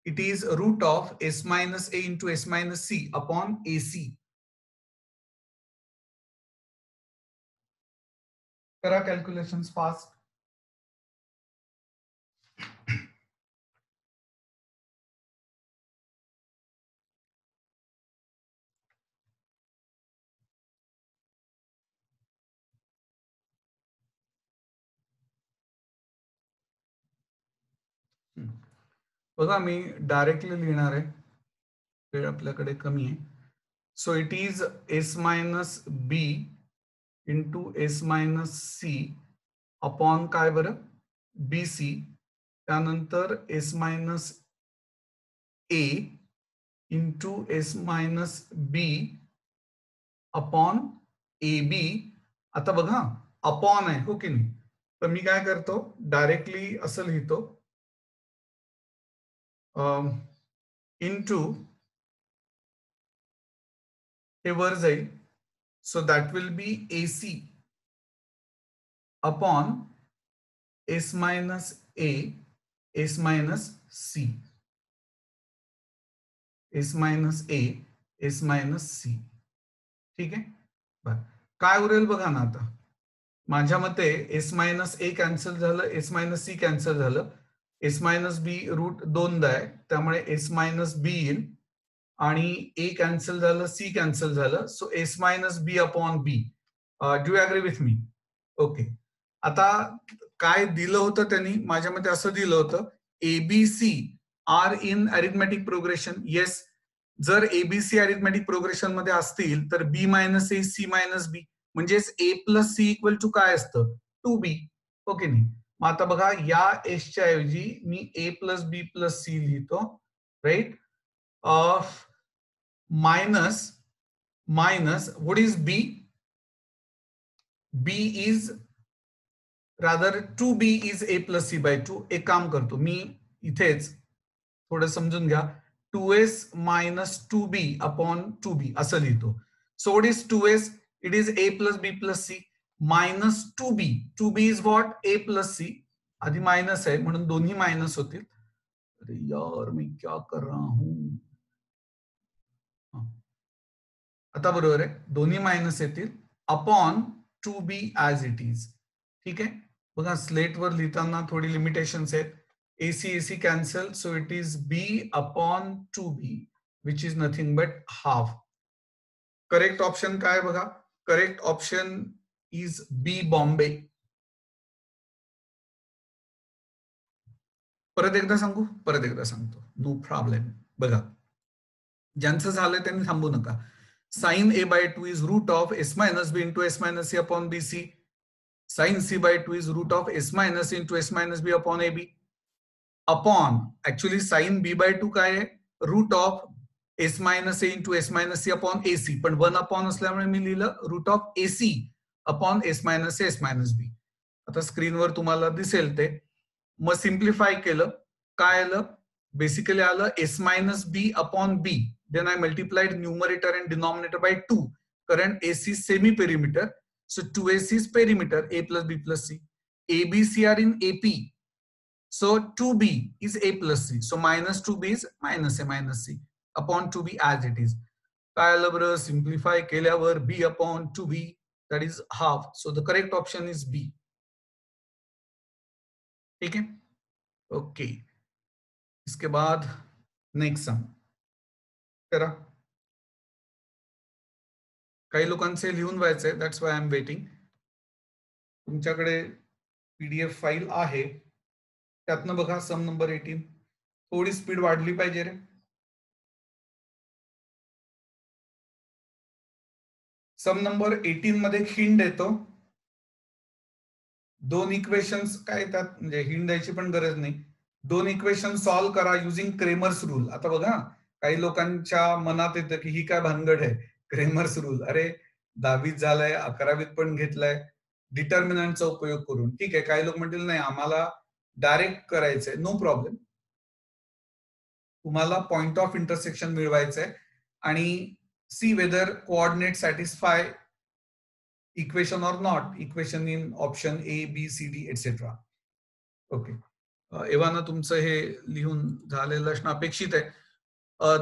Speaker 1: It is root of s minus a into s minus c upon ac. करा कॅल्क्युलेशन्स फास्ट. बघा, मी डायरेक्टली लिहिणार आहे, वेळ आपल्याकडे कमी आहे. So it is S minus B into S minus C upon काय बरं? B C. त्यानंतर S minus A into S minus B upon A B. आता बघा, अपॉन आहे हो की नाही, तर मी काय करतो, डायरेक्टली असं लिहितो, इंटू हे वर जाईल. So that will be A C upon S minus A S minus C. S minus A S minus C. ठीक आहे. बर, काय उरेल बघा ना. आता माझ्या मते एस मायनस ए कॅन्सल झालं, एस मायनस सी कॅन्सल झालं, एस मायनस बी रूट 2दा आहे, त्यामुळे एस मायनस बी येईल, आणि ए कॅन्सल झालं, सी कॅन्सल झालं. So S minus B upon B. Do you agree with me? Okay. आता काय दिलं होतं त्यांनी? माझ्या मते असं दिलं होतं, ABC are in arithmetic progression. Yes, जर एबीसी अरिथमेटिक प्रोग्रेशन मध्ये असतील तर बी मायनस ए सी मायनस बी म्हणजेच ए प्लस सी इक्वल टू काय असतं? 2b. ओके नाही? मग आता बघा, या एसच्या ऐवजी मी a plus B plus C लिहितो, right? minus what is b? b is rather 2b is a plus c by 2. एक काम करतो मी इथेच थोडं समजून घ्या. 2s minus 2b upon 2b असं लिहितो. So what is 2s? It is a plus b plus c minus 2b. 2b is what? a plus c. आधी मायनस आहे म्हणून दोन्ही मायनस होतील. अरे यार मी क्या कर रहा हूं. आता बरोबर आहे, दोन्ही मायनस येतील upon 2b as it is. ठीक आहे, बघा स्लेटवर लिहिताना थोडी लिमिटेशन्स आहेत. AC AC cancel, so it is b upon 2b which is nothing but half. Correct option काय बघा? Correct option is B Bombay. परत एकदा सांगू? परत एकदा सांगतो, नो प्रॉब्लेम. बघा ज्यांचं झालंय त्यांनी थांबू नका. sin a by 2 is root of s minus b into s minus c upon bc. Sin c by 2 is root of s minus into s minus b upon ab. Upon actually sin b by 2 काय आहे? root of s minus a into s minus c upon ac. पण 1 upon असल्यामुळे मी लिहिलं root of ac upon s minus a s minus b. आता स्क्रीनवर तुम्हाला दिसेल ते. मग सिम्प्लिफाय केलं, काय आलं? बेसिकली आलं s minus b upon b. Then I multiplied numerator and denominator by 2. Current AC is semi-perimeter. So 2AC is perimeter, A plus B plus C. A, B, C are in AP. So 2B is A plus C. So minus 2B is minus A minus C upon 2B as it is. Kyle simplify केल्यावर B upon 2B, that is half. So the correct option is B. ठीक है? Okay. इसके बाद next sum. करा. काही लोकांचे लिहून व्हायचंय, that's why I am waiting. तुमच्याकडे पीडीएफ फाईल आहे, त्यातनं बघा सम नंबर 18. थोडी स्पीड वाढली पाहिजे रे. सम नंबर 18 मध्ये हिंट देतो. 2 इक्वेशन्स काय त्यात, म्हणजे हिंट द्यायची पण गरज नाही. 2 इक्वेशन सॉल्व्ह करा युजिंग क्रेमर्स रूल. आता बघा काही लोकांच्या मनात येतं की ही काय भानगड आहे, क्रेमर्स रूल. अरे 10वीत झालाय, 11वीत पण घेतलाय डिटर्मिनंटचा उपयोग करून. ठीक आहे, काही लोक म्हणतील नाही आम्हाला डायरेक्ट करायचंय. No problem. तुम्हाला पॉइंट ऑफ इंटरसेक्शन मिळवायचंय आणि see whether coordinate satisfy equation or not. Equation in option A B C D etcetera. Okay, एव्हाना तुमचं हे लिहून झालेलं असणं अपेक्षित आहे.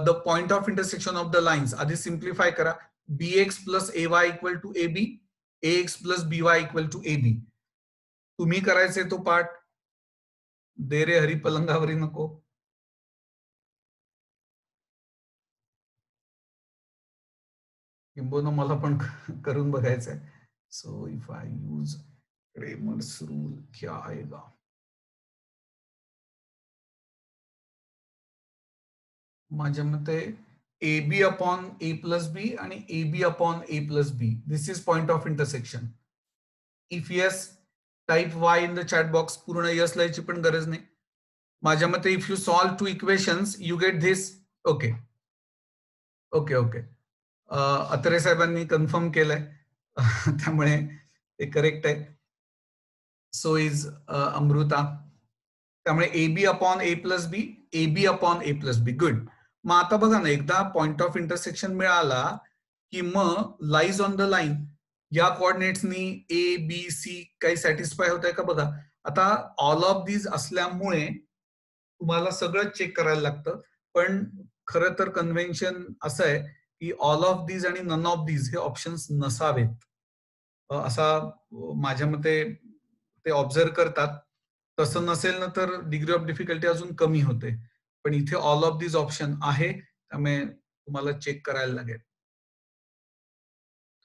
Speaker 1: The point of intersection of the lines आधी सिम्प्लिफाय करा. bx plus ay equal to ab, ax plus by equal to ab. तुम्ही करायचे तो पार्ट. दे रे हरी पलंगावरी नको. किंबहुना मला पण करून बघायचंय. So if I use Cramer's rule क्या आएगा? माझ्या मते AB upon A plus B आणि AB upon A plus B. This is point of intersection. If yes, type Y in the chat box. पूर्ण yes लिहायची पण गरज नाही. माझ्या मते if you solve 2 equations, you get this. Okay. Okay okay. Atre साहेबांनी कन्फर्म केलंय त्यामुळे ते करेक्ट आहे. So is Amruta. त्यामुळे AB upon A plus B, AB upon A plus B. Good. मग आता बघा ना, एकदा पॉइंट ऑफ इंटरसेक्शन मिळाला की मग लाईज ऑन द लाईन या कोऑर्डिनेट्सनी ए बी सी काही सॅटिस्फाय होत आहे का बघा. आता ऑल ऑफ दीज असल्यामुळे तुम्हाला सगळं चेक करायला लागतं. पण खरं तर कन्व्हेन्शन असं आहे की ऑल ऑफ दीज आणि नन ऑफ दीज हे ऑप्शन्स नसावेत, असा माझ्या मते ते ऑब्झर्व करतात. तसं नसेल ना तर डिग्री ऑफ डिफिकल्टी अजून कमी होते. पण इथे ऑल ऑफ दीज ऑप्शन आहे, त्यामुळे तुम्हाला चेक करायला लागेल.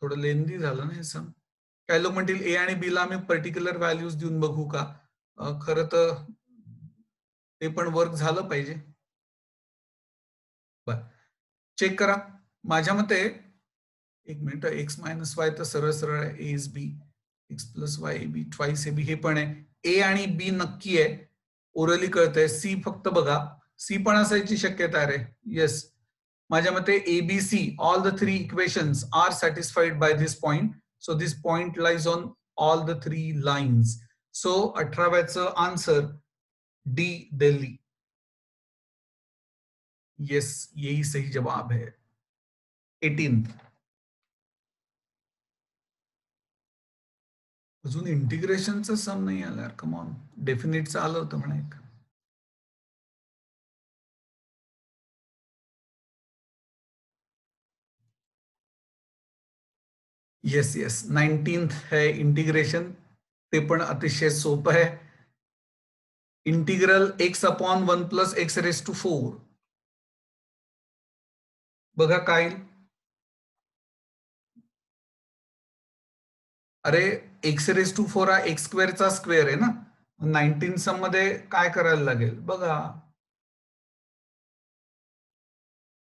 Speaker 1: थोडं लेंदी झालं ना हे सम. काही लोक म्हणतील ए आणि बी ला आम्ही पर्टिक्युलर व्हॅल्यूज देऊन बघू का? खरं तर ते पण वर्क झालं पाहिजे. बर, चेक करा. माझ्या मते एक मिनिट, एक्स मायनस वाय तर सरळ सरळ आहे. A is B, X plus Y A B twice A B हे पण आहे. ए आणि बी नक्की आहे, ओरली कळतंय. सी फक्त बघा, सी पण असायची शक्यता आहे रे. येस, माझ्या मते ABC, all the three equations are satisfied by this point. So this point lies on all the three lines. So 18व्याचं आन्सर D, दिल्ली. यस, यही सही जवाब है. 18th. अजून इंटिग्रेशनचं सम नाही आलं यार. Come on. डेफिनेटचं आलं होतं म्हणा एक. येस येस, 19th है इंटिग्रेशन. ते पण अतिशय सोपं आहे. Integral x upon 1 plus x raise to 4. बघा काय. अरे x रेस टू 4 हा x स्क्वेअरचा स्क्वेअर आहे ना. 19 सम मध्ये काय करायला लागेल बघा.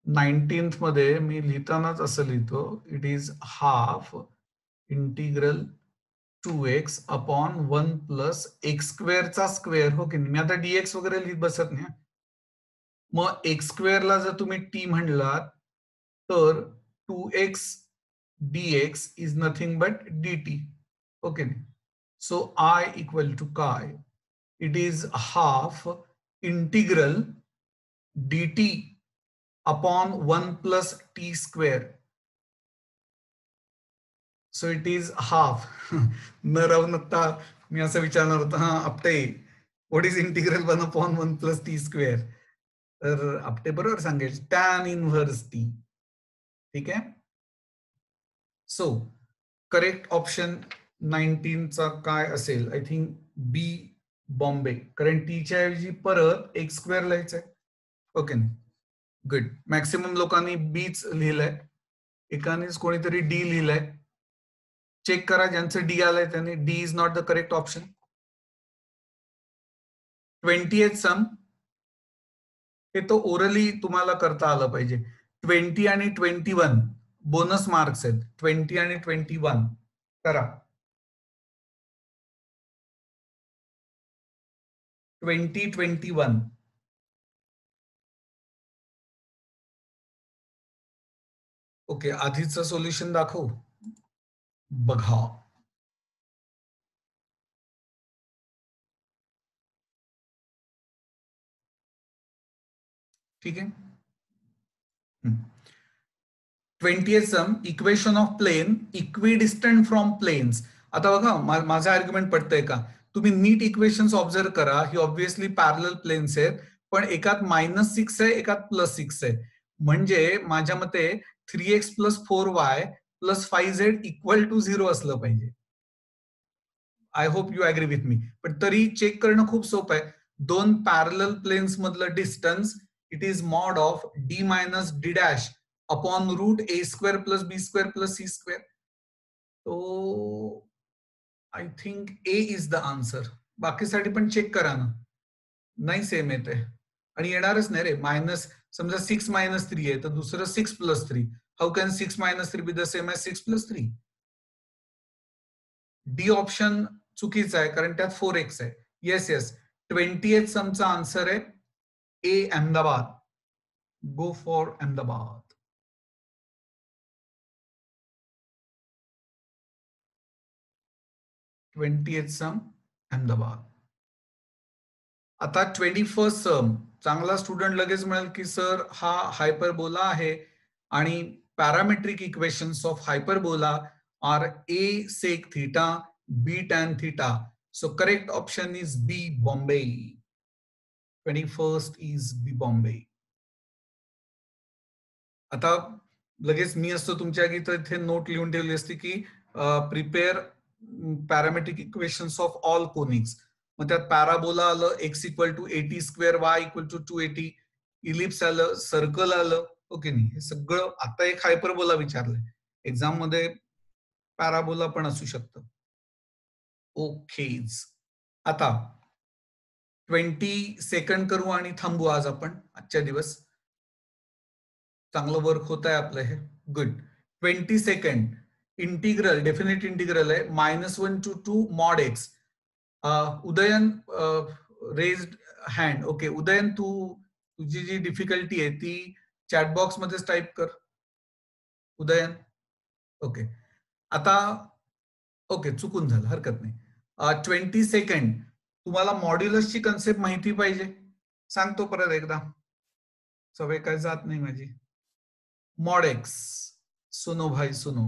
Speaker 1: 19th मध्ये मी लिहितानाच असं लिहितो, it is half integral 2x upon 1 plus x स्क्वेअरचा स्क्वेअर. हो की नाही. मी आता dx वगैरे लिहित बसत नाही. मग x स्क्वेअरला जर तुम्ही t म्हणलात तर 2x dx is nothing but dt. Okay. So I equal to काय. It is half integral dt upon 1 plus t square. So it is half. न राहून आता मी असं विचारणार होतं, हा Apte what is integral 1 upon 1 plus T square. तर आपटे बरोबर सांगेल टॅन इनव्हर्स टी. ठीक आहे. सो करेक्ट ऑप्शन 19चा काय असेल. आय थिंक बी, बॉम्बे. कारण टीच्या ऐवजी परत एक स्क्वेअर लिहायचंय. ओके. गुड. मॅक्सिमम लोकांनी बीच लिहिलंय. एकानेच कोणीतरी डी लिहिलंय. चेक करा ज्यांचं डी आलंय त्यांनी. D is not the correct option. 20th सम हे तो ओरली तुम्हाला करता आलं पाहिजे. 20 आणि 21 बोनस मार्क्स आहेत. 20 आणि 21 करा. 2021. ओके. आधीचं सोल्युशन दाखवू. बघा. ठीक आहे. 20th sum equation of plane equidistant from planes. आता बघा माझा आर्ग्युमेंट पटतंय का. तुम्ही नीट इक्वेशन्स ऑब्झर्व करा. ही ऑब्व्हियसली पॅरलल प्लेन्स आहेत. पण एकात -6 आहे, एकात +6 आहे. म्हणजे माझ्या मते 3x plus 4y plus 5z equal to 0 असलं पाहिजे. I hope you agree with me. पण तरी चेक करणं खूप सोपं आहे. दोन पॅरलल प्लेन्स मधलं distance it is mod of d minus d dash upon root a square plus b square प्लस c स्क्वेअर. तो I think A is the answer. बाकीसाठी पण चेक करा ना. नाही सेम येते आणि येणारच नाही रे. मायनस समजा 6 मायनस 3 आहे तर दुसरं 6 plus 3. How can 6 minus 3 be the same as 6 plus 3. D option चुकीचा आहे कारण त्यात 4x आहे. Yes yes. 20th समचा आन्सर आहे A, Ahmedabad. Go for Ahmedabad. Sum Ahmedabad. आता 21st सम. चांगला स्टुडंट लगेच म्हणेल की सर हा हायपरबोला आहे आणि parametric equations of hyperbola are A sec theta B tan theta. So correct option is B, Bombay. 21st is B, Bombay. आता लगेच मी असतो तुमच्या आधी तर इथे नोट लिहून ठेवली असती की prepare parametric equations of all conics. मग त्यात पॅराबोला आलं x equal to 80 square, y equal to 280, ellipse आलं, सर्कल आलं. ओके नाही. हे सगळं आता एक हायपरबोला विचारलंय. एक्झाम मध्ये पॅराबोला पण असू शकतं. ओकेज. आता 22nd करू आणि थांबू आज आपण. आजच्या दिवस चांगलं वर्क होत आहे आपलं हे. Good. 22nd integral, definite integral आहे -1 to 2 mod x. Udayan raised hand. Okay Udayan, तुझी जी डिफिकल्टी आहे ती चॅट बॉक्स मध्येच टाईप कर उदयन. ओके, आता ओके चुकून झालं, हरकत नाही. 20 सेकंड. तुम्हाला मॉड्युलसची कन्सेप्ट माहिती पाहिजे, सांगतो परत एकदा, सवय काय जात नाही माझी. mod x, सुनो भाई सुनो,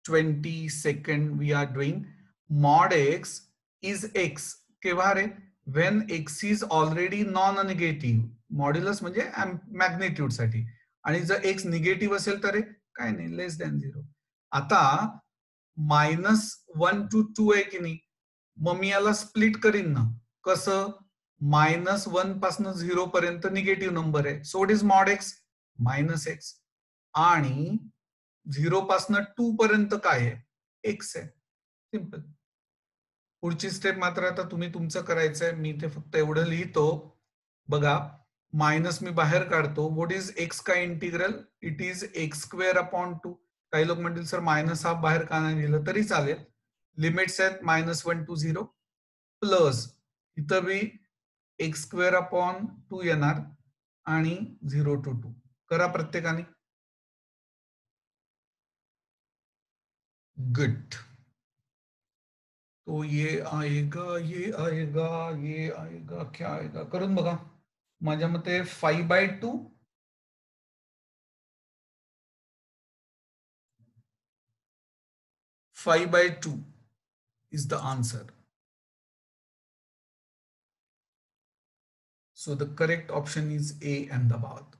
Speaker 1: 20 second we are doing mod x is x. केव्हा रे? When x is already non negative. Modulus म्हणजे मॅग्निट्यूड साठी, आणि जर x निगेटिव्ह असेल तर काय नाही, लेस दॅन 0. आता -1 to 2 आहे की नाही, मग मी याला स्प्लिट करीन ना. कसं? -1 पासून 0 पर्यंत निगेटिव्ह नंबर आहे, so it is mod x -x, आणि 0 पासून 2 पर्यंत काय आहे? x आहे. सिंपल. पुढची स्टेप मात्र आता तुम्ही तुमचं करायचंय, मी ते फक्त एवढं लिहितो. बघा, मायनस मी बाहेर काढतो. व्हॉट इज एक्स का इंटिग्रल? इट इज x² काही लोक म्हणतील सर मायनस हाफ बाहेर का नाही लिहिलं तरी चालेल. लिमिट्स आहेत -1 to 0 प्लस इथं बी x² येणार आणि 0 to 2. करा प्रत्येकाने. गुड. तो ये आएगा, ये आएगा, ये आएगा, क्या आएगा करून बघा. माझ्या मते 5/2. 5/2 is the answer. So the correct option is A, Ahmedabad.